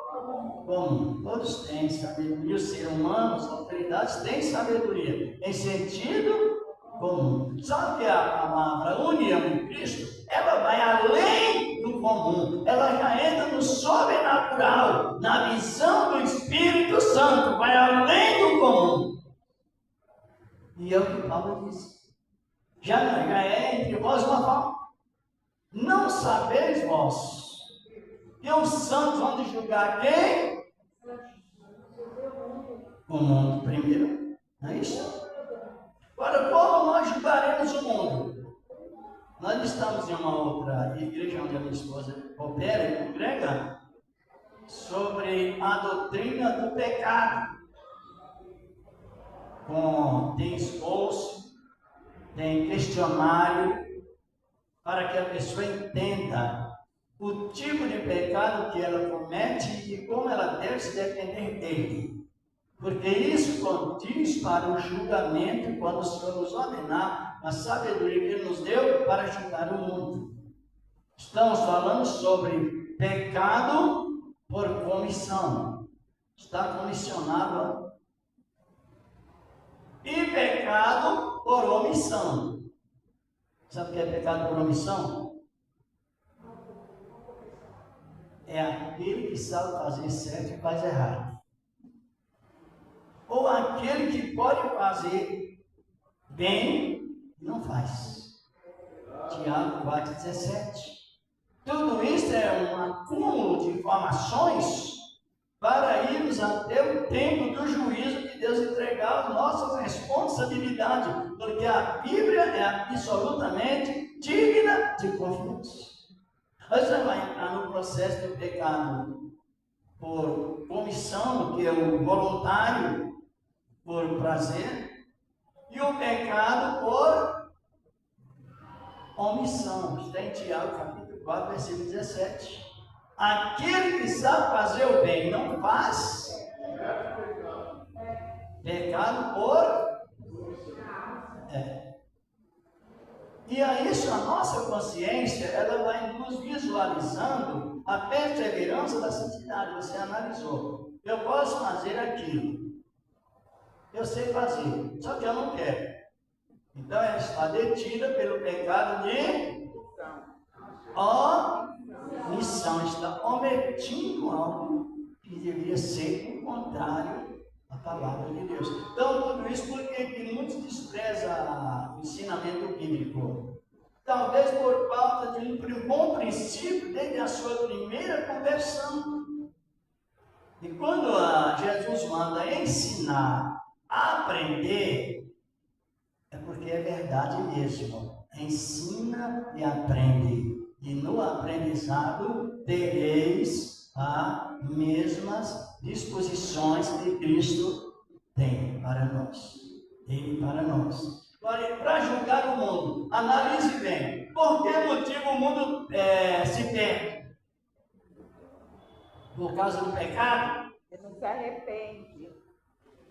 comum. Todos têm sabedoria. Os seres humanos, as autoridades têm sabedoria em sentido comum. Só que a palavra união em Cristo, ela vai além do comum. Ela já entra no sobrenatural, na visão do Espírito Santo, vai além do comum. E é o que Paulo diz. Já é entre vós uma forma. Não sabeis vós que os santos vão julgar quem? O mundo primeiro. Não é isso? Agora, como nós julgaremos o mundo? Nós estamos em uma outra igreja onde a minha esposa opera e congrega sobre a doutrina do pecado. Tem esforço, tem questionário, para que a pessoa entenda o tipo de pecado que ela comete e como ela deve se defender dele. Porque isso condiz para o julgamento quando o Senhor nos ordenar a sabedoria que Ele nos deu para julgar o mundo. Estamos falando sobre pecado por comissão. Está comissionado. E pecado por omissão. Sabe o que é pecado por omissão? É aquele que sabe fazer certo e faz errado. Ou aquele que pode fazer bem e não faz. Tiago 4,17. Tudo isso é um acúmulo de informações para irmos até o tempo do juízo que Deus entregar as nossas responsabilidades, porque a Bíblia é absolutamente digna de confiança. Você vai entrar no processo do pecado por omissão, que é o voluntário, por prazer, e o pecado por omissão. Está em Tiago, capítulo 4, versículo 17. Aquele que sabe fazer o bem não faz, pecado por... E a isso a nossa consciência, ela vai nos visualizando a perseverança da santidade. Você analisou. Eu posso fazer aquilo. Eu sei fazer, só que eu não quero. Então ela está detida pelo pecado de omissão. Está omitindo algo que devia ser o contrário à palavra de Deus. Então tudo isso porque muitos desprezam o ensinamento bíblico. Talvez por falta de um bom princípio desde a sua primeira conversão. E quando Jesus manda ensinar a aprender, é porque porque é verdade mesmo. Ensina e aprende, e no aprendizado tereis as mesmas disposições que Cristo tem para nós. Ele para nós. Agora, para julgar o mundo, analise bem. Por que motivo o mundo se perde? Por causa do pecado? Ele não se arrepende.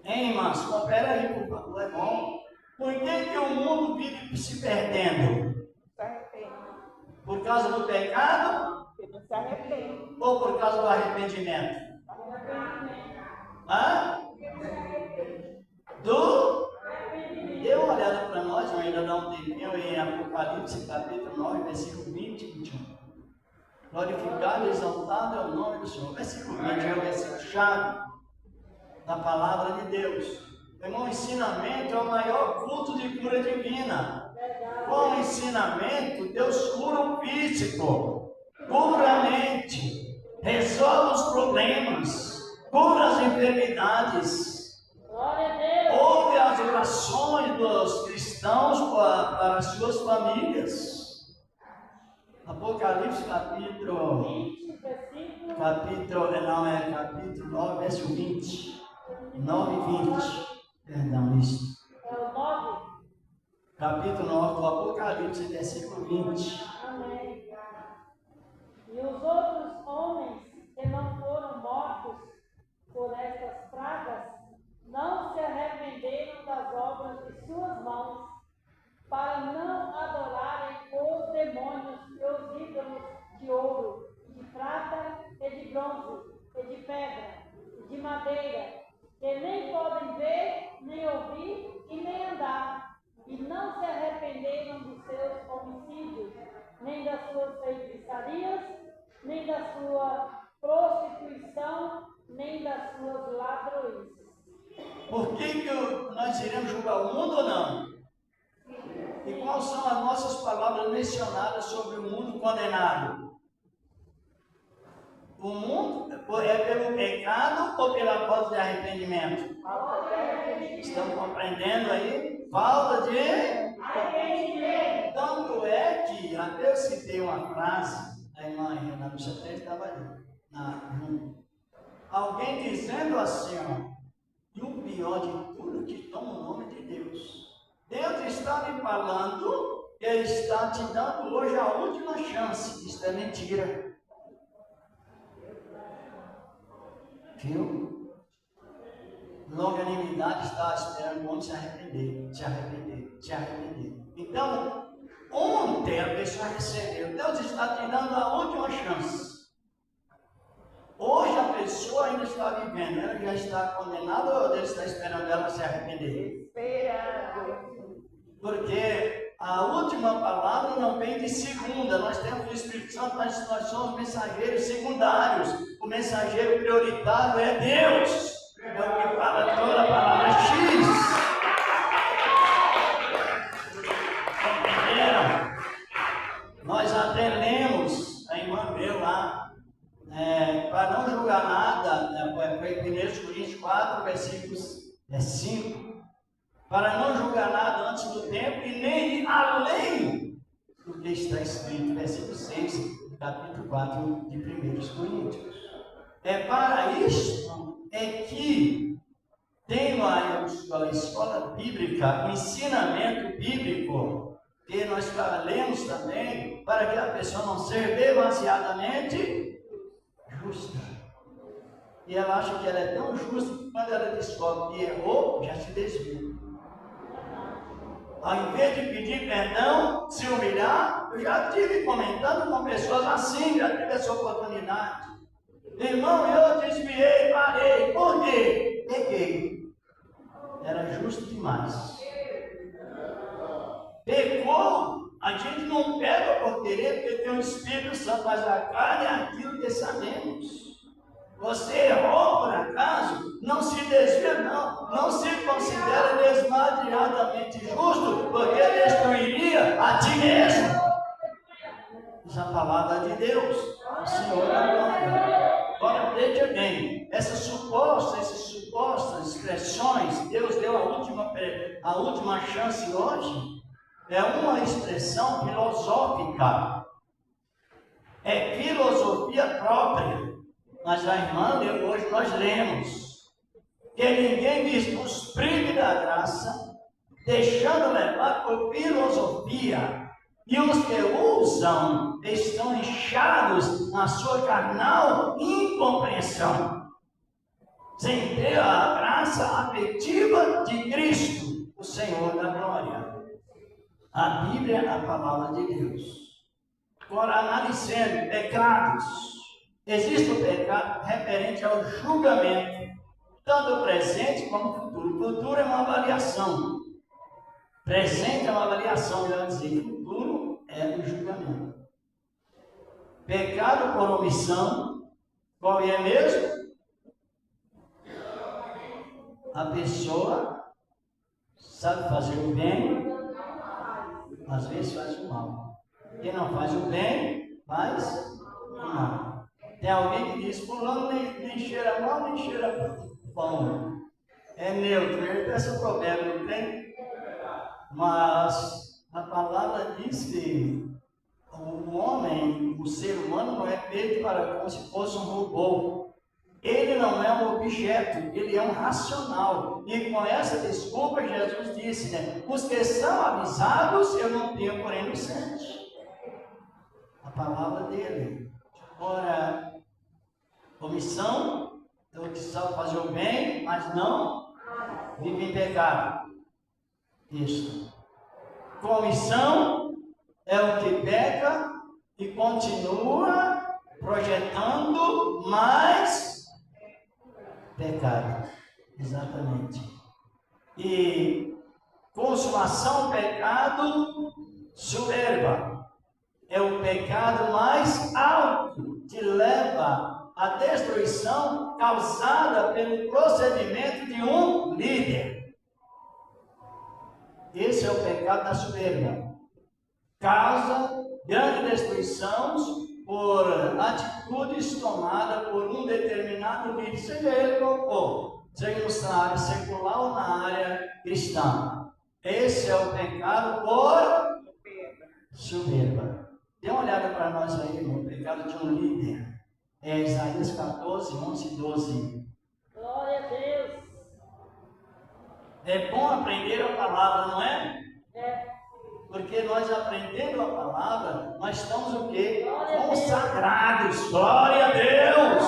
Hein, irmãs? Coopera aí, por favor, é bom. Por que o mundo vive se perdendo? Se arrepende. Por causa do pecado? Ele não se arrepende. Ou por causa do arrependimento? Hã? Dê uma olhada para nós, eu ainda dá um tempinho em Apocalipse, capítulo 9, versículo 20 e 21. Glorificado e exaltado é o nome do Senhor. Versículo 20 é o versículo chave da palavra de Deus. Irmão, o ensinamento é o maior culto de cura divina. Com o ensinamento, Deus cura o físico, cura a mente, resolve os problemas, cura as enfermidades. Ouve as orações dos cristãos para as suas famílias. Apocalipse capítulo 9, verso 20. 9 e 20. Perdão, isso. É o 9? Capítulo 9 do Apocalipse, versículo 20. Amém. E os outros homens que não foram mortos por estas pragas, não se arrependeram das obras de suas mãos, para não adorarem os demônios e os ídolos de ouro, de prata e de bronze, e de pedra, e de madeira, que nem podem ver, nem ouvir e nem andar, e não se arrependeram dos seus homicídios, nem das suas feitiçarias, nem da sua prostituição, nem das suas ladroices. Por que nós iremos julgar o mundo ou não? E quais são as nossas palavras mencionadas sobre o mundo condenado? O mundo é pelo pecado ou pela falta de arrependimento? Estão compreendendo aí? Falta de arrependimento. Tanto é que até eu citei uma frase, a irmã Renata Chateira estava ali, alguém dizendo assim, ó, e o pior de tudo que estão no nome de Deus. Deus está me falando que Ele está te dando hoje a última chance. Isso é mentira. Viu? Longanimidade está esperando o homem se arrepender. Então, ontem a pessoa recebeu. Deus está te dando a última chance. Hoje a pessoa ainda está vivendo. Ela já está condenada ou Deus está esperando ela se arrepender? Esperando. Porque a última palavra não vem de segunda. Nós temos o Espírito Santo, mas nós somos mensageiros secundários. O mensageiro prioritário é Deus. É o que fala toda a palavra X. Nós até lemos, a irmã veio lá, para não julgar nada, foi em 1 Coríntios 4, versículos 5. Para não julgar nada antes do tempo e nem além do que está escrito, versículo 6, capítulo 4 de 1 Coríntios. É para isso que tem a escola bíblica, o ensinamento bíblico, que nós lemos também, para que a pessoa não seja demasiadamente justa. E ela acha que ela é tão justa que quando ela descobre que errou, já se desvia. Ao invés de pedir perdão, se humilhar, eu já estive comentando com pessoas assim, já tive essa oportunidade. Irmão, eu desviei, parei. Por quê? Peguei. Era justo demais. Pecou, a gente não pega por querer, porque tem um Espírito Santo, mas a carne é aquilo que sabemos. Você errou por acaso? Não se desvia, não. Não se considera desmadiadamente justo, porque destruiria a ti mesmo. Diz a palavra de Deus. O Senhor é glória. Glória poder de alguém. Essas supostas expressões, Deus deu a última chance hoje, é uma expressão filosófica. É filosofia própria. Mas a irmã, hoje nós lemos que ninguém nos prive da graça, deixando levar por filosofia. E os que usam estão inchados na sua carnal incompreensão, sem ter a graça afetiva de Cristo, o Senhor da glória. A Bíblia é a palavra de Deus. Agora, analisando pecados, existe o pecado referente ao julgamento, tanto presente como futuro. Futuro é uma avaliação. Presente é uma avaliação, melhor dizer, futuro é o julgamento. Pecado por omissão, qual é mesmo? A pessoa sabe fazer o bem, às vezes faz o mal. Quem não faz o bem, faz o mal. Tem alguém que diz, fulano nem cheira mal, nem cheira bom. É neutro, ele tem esse problema, não tem? Mas a palavra diz que o homem, o ser humano, não é feito para como se fosse um robô. Ele não é um objeto, ele é um racional. E com essa desculpa, Jesus disse, né? Os que são avisados, eu não tenho, porém, inocente. A palavra dele. Ora, omissão é o que sabe fazer o bem, mas não vive em pecado. Isso. Comissão é o que peca e continua projetando mais pecado. Exatamente. E consumação, pecado, soberba. É o pecado mais alto que leva à destruição causada pelo procedimento de um líder. Esse é o pecado da soberba. Causa grande destruição por atitudes tomadas por um determinado líder, seja ele qual for, seja na área secular ou na área cristã. Esse é o pecado por soberba. Dê uma olhada para nós aí, irmão, o pecado de um líder. É Isaías 14, 11 e 12. Glória a Deus. É bom aprender a palavra, não é? É. Porque nós aprendendo a palavra, nós estamos o quê? Glória a Consagrados. Glória a Deus!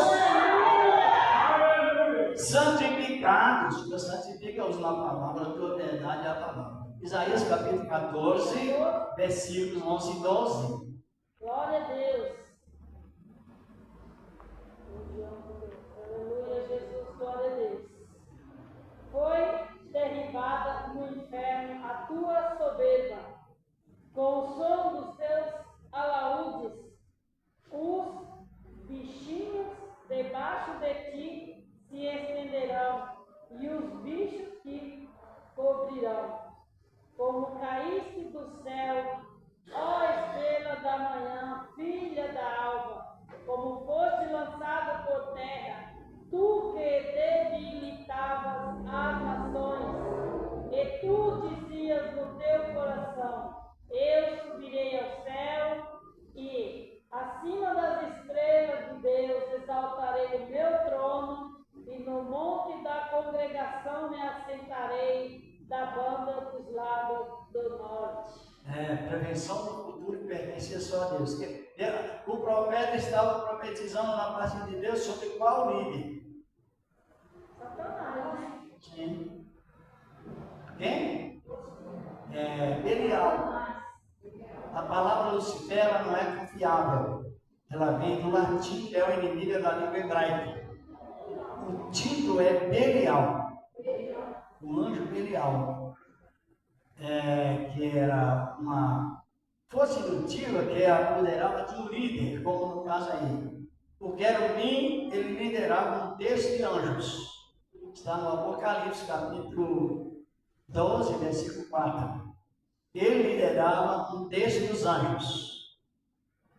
Santificados. Deus santifica-os na palavra, a tua verdade é a palavra. Isaías capítulo 14, versículos 11 e 12. Glória a Deus. Aleluia, Jesus, glória a Deus. Foi derribada no inferno a tua soberba, com o som dos teus alaúdes, os bichinhos debaixo de ti se estenderão, e os bichos te cobrirão. Como caíste do céu, ó estrela da manhã, filha da alva, como foste lançada por terra, tu que debilitavas as nações, e tu dizias no teu coração, eu subirei ao céu, e acima das estrelas de Deus exaltarei o meu trono, e no monte da congregação me assentarei da banda dos lados do norte. Prevenção do futuro que pertencia só a Deus. O profeta estava profetizando na parte de Deus sobre qual líder? Satanás, né? Sim. Quem? Belial. A palavra Lucifer ela não é confiável. Ela vem do latim, que é o inimigo da língua hebraica. O título é Belial. O anjo Belial. Que era uma força indutiva que apoderava de um líder, como no caso aí. O querubim, ele liderava um terço de anjos. Está no Apocalipse, capítulo 12, versículo 4. Ele liderava um terço dos anjos.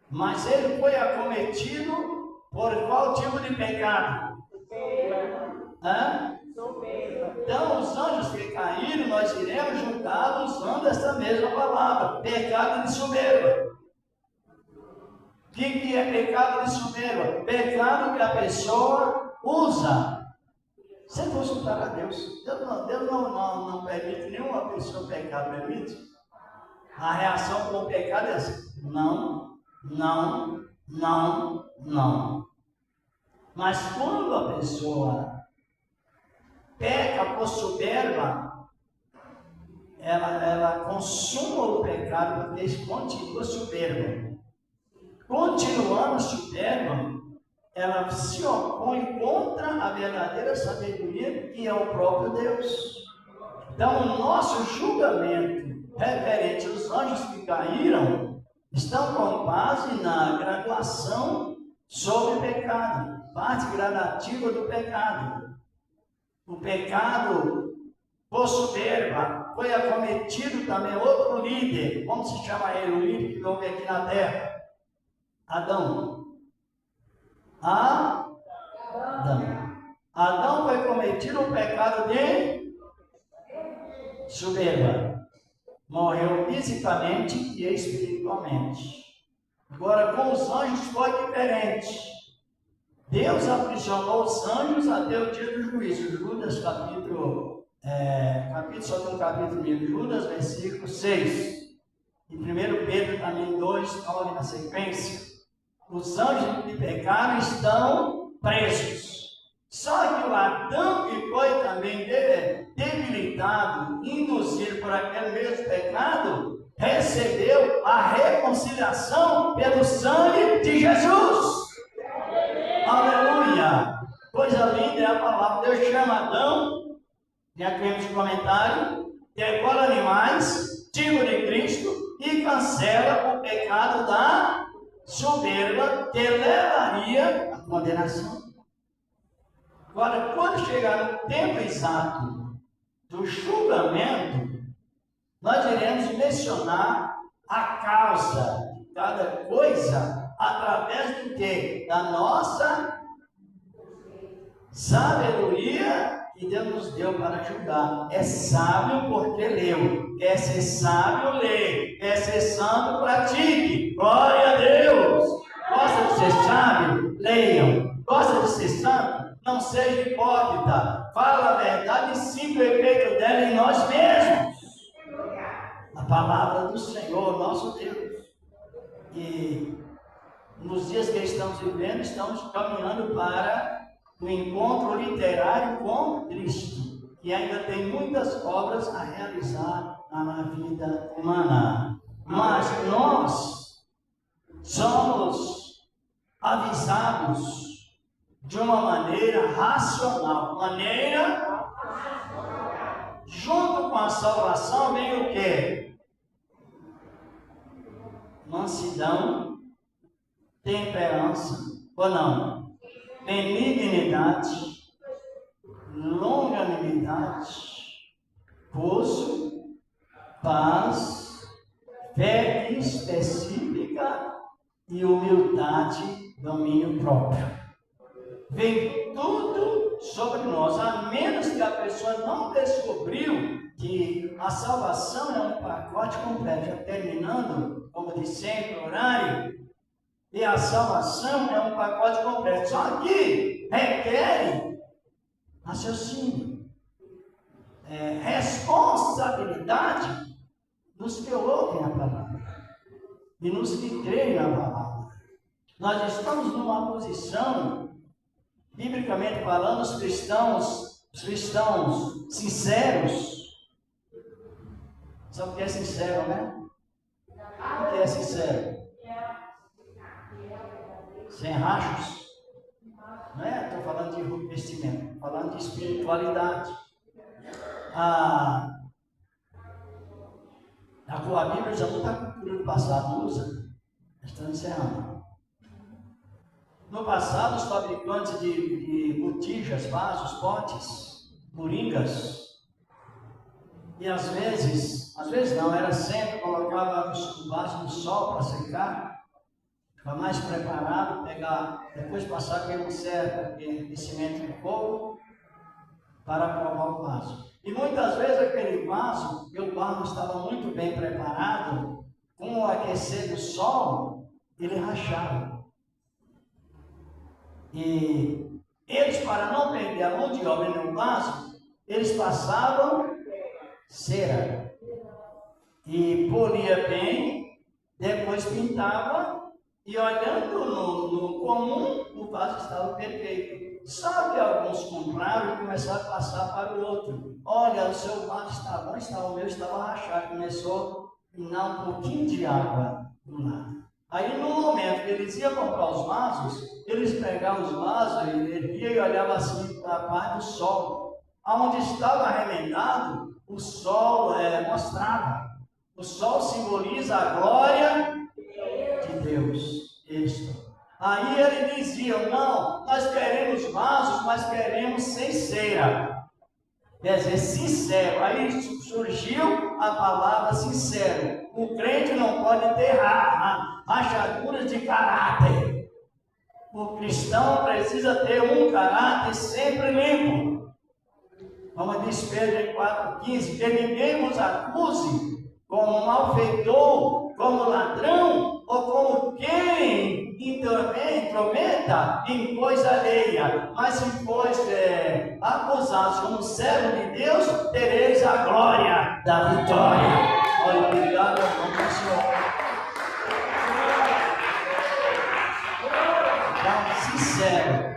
Mas ele foi acometido Por qual tipo de pecado? Hã? Então, os anjos que caíram, nós iremos julgá-los usando essa mesma palavra, pecado de soberba. O que é pecado de soberba? Pecado que a pessoa usa. Se fosse para Deus, Deus não permite nenhuma pessoa pecar, permite? A reação com o pecado é assim: não, não, não, não. Mas quando a pessoa peca por soberba, ela consuma o pecado porque continua soberba. Continuando soberba, ela se opõe contra a verdadeira sabedoria que é o próprio Deus. Então, o nosso julgamento referente aos anjos que caíram estão com base na graduação sobre o pecado, parte gradativa do pecado. O pecado por soberba foi acometido também outro líder. Como se chama ele? O líder que houve aqui na terra? Adão. Adão foi cometido o pecado de soberba. Morreu fisicamente e espiritualmente. Agora, com os anjos foi diferente. Deus aprisionou os anjos até o dia do juízo. Judas, capítulo só tem um capítulo mesmo, Judas, versículo 6. E 1 Pedro também 2, 9 na sequência. Os anjos que pecaram estão presos. Só que o Adão, que foi também debilitado, induzido por aquele mesmo pecado, recebeu a reconciliação pelo sangue de Jesus. Aleluia! Coisa linda é a palavra. Deus chama Adão, já temos um comentário, decora animais, tipo de Cristo, e cancela o pecado da soberba que levaria à condenação. Agora, quando chegar no tempo exato do julgamento, nós iremos mencionar a causa de cada coisa através do que? Da nossa sabedoria que Deus nos deu para julgar. É sábio porque leu. Quer ser sábio, lê. Quer ser santo, pratique. Glória a Deus! Gosta de ser sábio? Leiam. Gosta de ser santo? Não seja hipócrita. Fala a verdade e sinta o efeito dela em nós mesmos. A palavra do Senhor, nosso Deus. E nos dias que estamos vivendo, estamos caminhando para o encontro literário com Cristo, que ainda tem muitas obras a realizar na vida humana. Mas nós somos avisados de uma maneira racional. Junto com a salvação vem o quê? Mansidão, temperança, ou não? Benignidade, longanimidade, gozo, paz, fé específica e humildade, domínio próprio. Vem tudo sobre nós, a menos que a pessoa não descobriu que a salvação é um pacote completo. Já terminando, como de sempre, horário, e a salvação é um pacote completo. Só que requer raciocínio, responsabilidade dos que ouvem a palavra e nos que creem na palavra. Nós estamos numa posição, biblicamente falando, os cristãos sinceros. Sabe o que é sincero, né? O que é sincero? Sem rachos. Não é? Estou falando de investimento, estou falando de espiritualidade. A Bíblia usa muita cultura do passado, não usa? Estamos encerrando. No passado, os fabricantes de botijas, vasos, potes, moringas, e às vezes não, era sempre, colocava o vaso no sol para secar, Estava mais preparado, depois passar aquele certo aquecimento de fogo para provar o vaso. E muitas vezes aquele vaso, que o barro estava muito bem preparado, com o aquecer do sol, ele rachava. E eles, para não perder a mão de obra no vaso, eles passavam cera. E polia bem, depois pintava, e olhando no comum, o vaso estava perfeito. Só que alguns compraram e começaram a passar para o outro. Olha, o seu vaso está bom, o meu estava rachado. Começou a pingar um pouquinho de água do lado. Aí no momento que eles iam comprar os vasos, eles pegavam os vasos e ele via e olhava assim para a parte do sol. Onde estava remendado, o sol mostrava. O sol simboliza a glória de Deus. Isto. Aí ele dizia, não, nós queremos vasos, mas queremos sem cera. Quer dizer, sincero. Aí surgiu a palavra sincero. O crente não pode ter rachaduras de caráter. O cristão precisa ter um caráter sempre limpo. Como diz Pedro em 4,15, que ninguém nos acuse como malfeitor, como ladrão, ou como quem intrometa em coisa alheia. Mas se fois acusados como servo de Deus, tereis a glória da vitória. Olha, obrigado ao nome do Senhor. Então, sincero.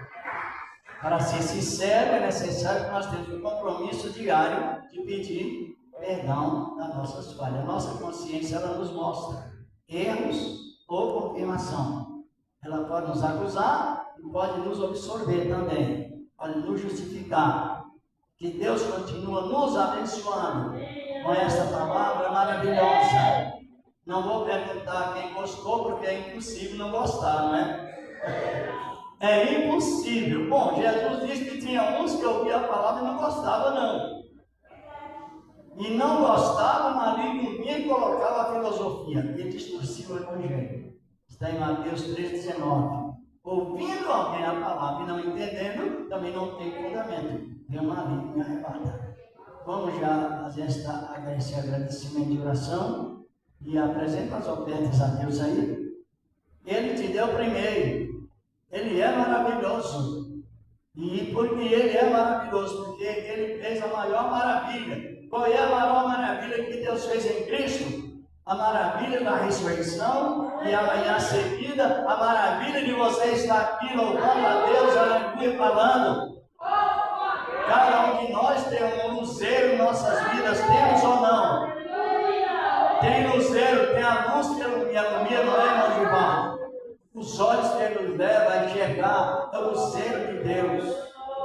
Para ser sincero, é necessário que nós tenhamos um compromisso diário de pedir perdão das nossas falhas. A nossa consciência, ela nos mostra erros ou confirmação. Ela pode nos acusar e pode nos absorver também, pode nos justificar. Que Deus continua nos abençoando com esta palavra maravilhosa. Não vou perguntar quem gostou, porque é impossível não gostar, não é? É impossível. Bom, Jesus disse que tinha uns que ouviam a palavra e não gostavam, não. E não gostavam, mas ali vinha e colocava a filosofia. E distorcia o evangelho. Está em Mateus 3,19. Ouvindo alguém a palavra e não entendendo, também não tem fundamento. Vem uma língua e me arrebata. Vamos já fazer esse agradecimento de oração e apresenta as ofertas a Deus aí. Ele te deu primeiro. Ele é maravilhoso. E porque Ele é maravilhoso, porque Ele fez a maior maravilha. Qual é a maior maravilha que Deus fez em Cristo? A maravilha da ressurreição e amanhã seguida, a maravilha de você estar aqui louvando a Deus, aleluia, falando. Cada um de nós tem um luzeiro em nossas vidas, temos ou não? Tem luzeiro, tem a luz que ilumina, não é, irmão Gilmar? Os olhos que Ele nos leva a enxergar é o luzeiro de Deus.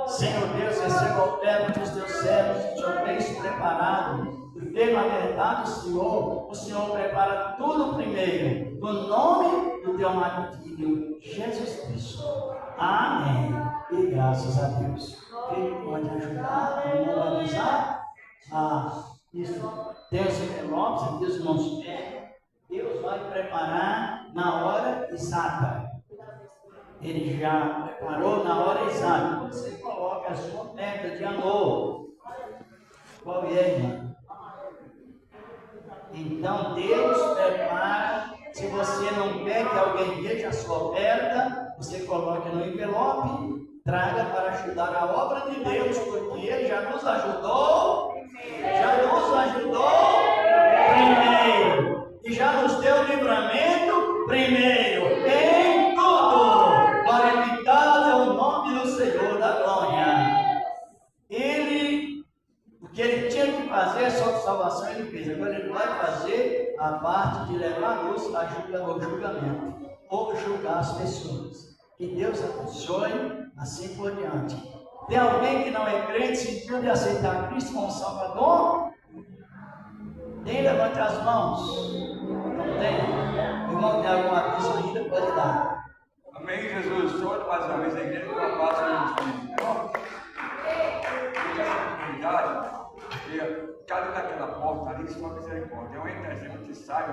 Senhor Deus, receba a oferta dos teus servos que o Senhor tem se preparado. Porque na verdade o Senhor prepara tudo primeiro, no nome do teu amado Filho, Jesus Cristo. Amém. E graças a Deus. Quem pode ajudar a mobilizar? Isso. Tem os envelopes, aqui os irmãos pegam. Deus vai preparar na hora exata. Ele já preparou na hora exata. Você coloca a sua oferta de amor. Qual é, irmã? Então Deus prepara. Se você não quer que alguém veja a sua oferta, você coloca no envelope, traga para ajudar a obra de Deus, porque Ele já nos ajudou. Primeiro. E já nos deu livramento primeiro. Em tudo. Glorificado é o nome do Senhor da glória. O que Ele tinha que fazer é só de salvação, Ele fez. Agora Ele vai fazer a parte de levar-nos ao julgamento. Ou julgar as pessoas. Que Deus abençoe, assim por diante. Tem alguém que não é crente, sentiu de aceitar Cristo como Salvador? Tem? Levante as mãos. Não tem? O irmão tem alguma coisa ainda? Pode dar. Amém, Jesus. Senhor, mais uma vez a igreja com a paz e justiça. Porque cada daquela porta ali, só misericórdia. Eu entro, a gente sai,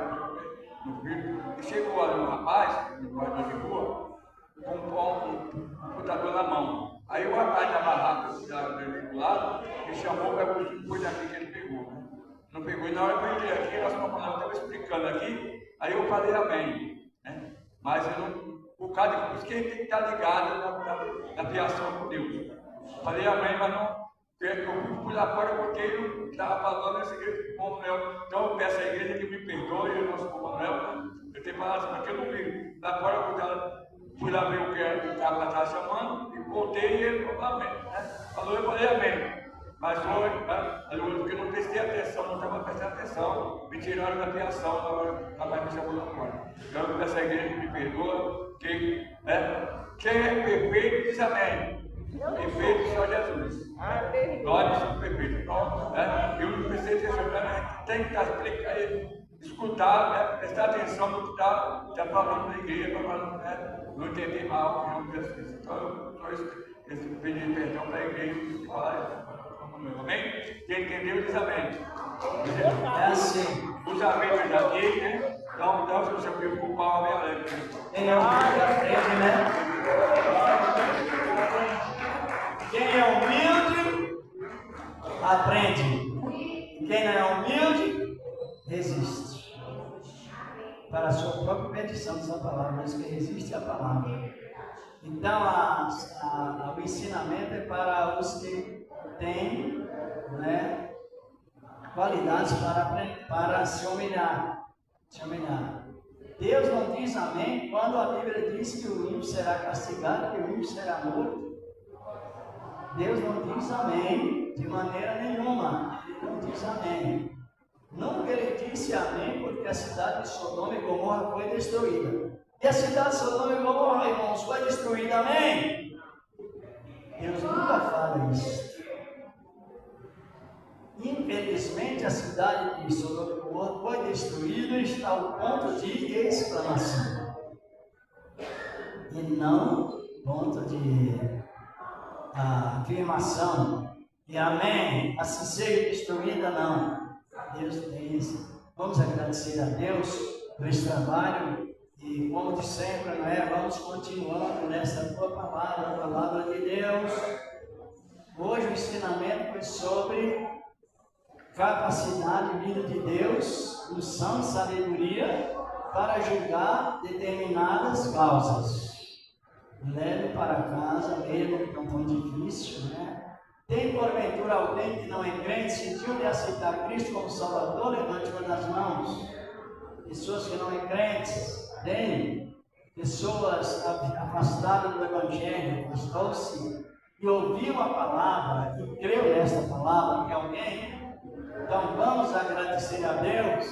no filho, e chegou ali um rapaz, um morador de rua, com um computador na mão. Aí o rapaz da barraca do lado me chamou para depois daqui que ele pegou. Né? Não pegou, e na hora que eu entrei aqui, nós estava explicando aqui, aí eu falei amém. Né? Mas eu não, por causa de isso que ele tem que estar ligado na criação com Deus. Falei amém, mas não. Eu fui lá fora porque eu estava falando essa igreja com o Manuel. Então eu peço à igreja que me perdoe, o nosso Manuel. Eu tenho falado assim, porque eu não vi. Lá fora eu fui lá ver o que o cara estava chamando, e voltei e ele falou amém. Né? Falou, eu falei amém. Mas foi, porque eu não prestei atenção, não estava prestando atenção. Me tiraram da criação, agora me chamou lá fora. Então eu peço à igreja que me perdoe, quem é perfeito diz amém. Perfeito só Jesus. Nós somos perfeitos. Então, eu não prestei atenção, tem que escutar, prestar atenção no que está falando na igreja, não entender mal, não Jesus. Então, eu só pedi perdão para a igreja que fala como meu. Amém? Quem entendeu diz amém. É assim. Os amigos daqui, né? Então, se você me culpar, me alegre. Quem é humilde aprende, né? Quem é humilde aprende. E quem não é humilde resiste. Para a sua própria perdição dessa palavra, mas que resiste à palavra. Então, o ensinamento é para os que têm, né, qualidades para se humilhar. Deus não diz amém quando a Bíblia diz que o ímpio será castigado, que o ímpio será morto. Deus não diz amém de maneira nenhuma. Ele não diz amém. Nunca ele disse amém porque a cidade de Sodoma e Gomorra foi destruída. E a cidade de Sodoma e Gomorra, irmãos, foi destruída, amém? Deus nunca fala isso. Infelizmente, a cidade de Sodoma e Gomorra foi destruída e está ao ponto de exclamação. E não ponto de afirmação. E amém, assim seja destruída, não. Deus tem isso. Vamos agradecer a Deus por esse trabalho. E como de sempre, não é? Vamos continuando nessa tua palavra, a palavra de Deus. Hoje o ensinamento foi sobre capacidade vinda de Deus, unção e sabedoria para julgar determinadas causas. Leve para casa, mesmo que não tão difícil, né? Tem porventura alguém que não é crente, sentiu de aceitar Cristo como Salvador? Levante uma das mãos. Pessoas que não é crentes, tem pessoas afastadas do Evangelho, afastou-se e ouviu a palavra e creu nesta palavra que alguém. Então vamos agradecer a Deus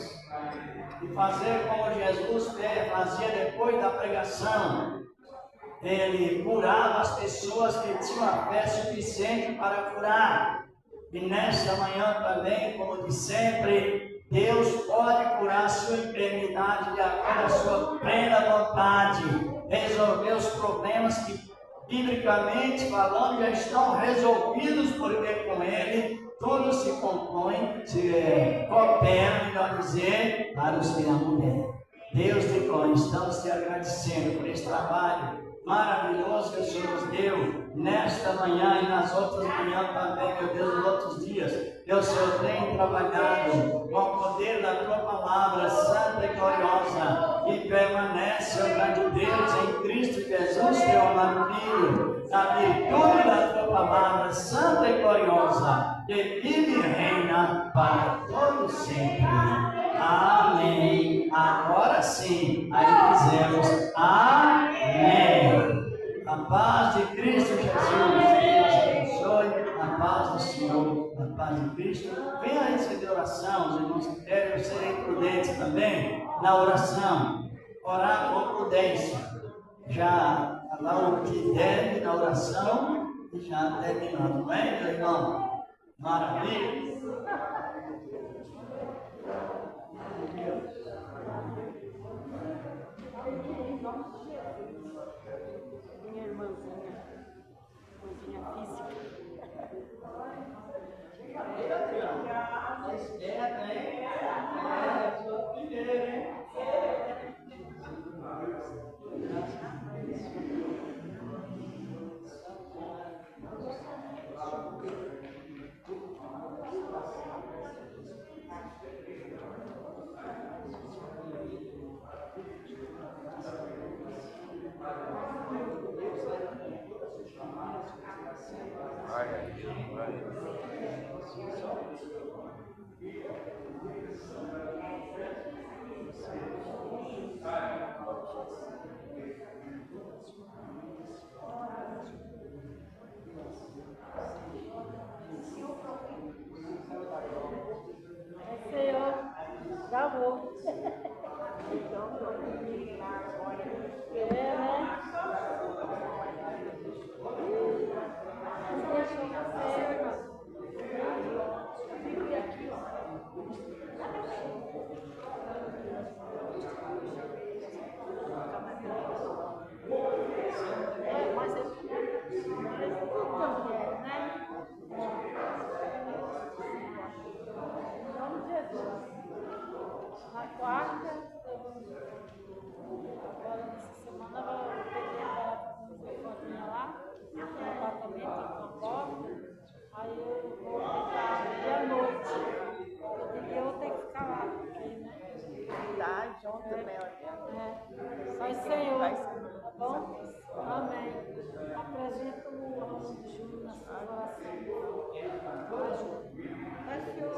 e fazer como Jesus fazia depois da pregação. Ele curava as pessoas que tinham a fé suficiente para curar. E nesta manhã também, como de sempre, Deus pode curar a sua enfermidade de acordo à sua plena vontade. Resolver os problemas que, biblicamente falando, já estão resolvidos, porque com Ele tudo se compõe, coopera, melhor dizer, para os que amam bem. Deus de glória, estamos te agradecendo por esse trabalho maravilhoso que o Senhor nos deu nesta manhã e nas outras manhãs também, meu Deus, nos outros dias. Que o Senhor tem trabalhado com o poder da tua palavra santa e gloriosa e permanece, ó grande Deus, em Cristo Jesus, teu amado Filho, na virtude da tua palavra santa e gloriosa, que vive e reina para todo sempre. Amém. Agora sim, aí dizemos amém. A paz de Cristo Jesus, Deus abençoe, a paz do Senhor, a paz de Cristo. Venha receber oração, os irmãos que querem, serem prudentes também na oração, orar com prudência. Já falar o que deve na oração e já terminando, não é, meu irmão? Maravilha. Minha irmãzinha física. Esperta, hein? É, sua primeira, hein? Senhor, já vou. É, né? Deixa você, irmão. Mas eu mulher, né? Em nome de Jesus. Na quarta, agora nessa semana, eu peguei ela fazer uma fotinha lá, no apartamento em São Paulo. Aí eu vou tentar meia-noite. Eu vou ter que ficar lá, porque, né? Tá, junto, né? Só o Senhor, tá bom? Amém. Apresento o nome de Júnior na sua oração. Vai, Júnior. Vai, Senhor.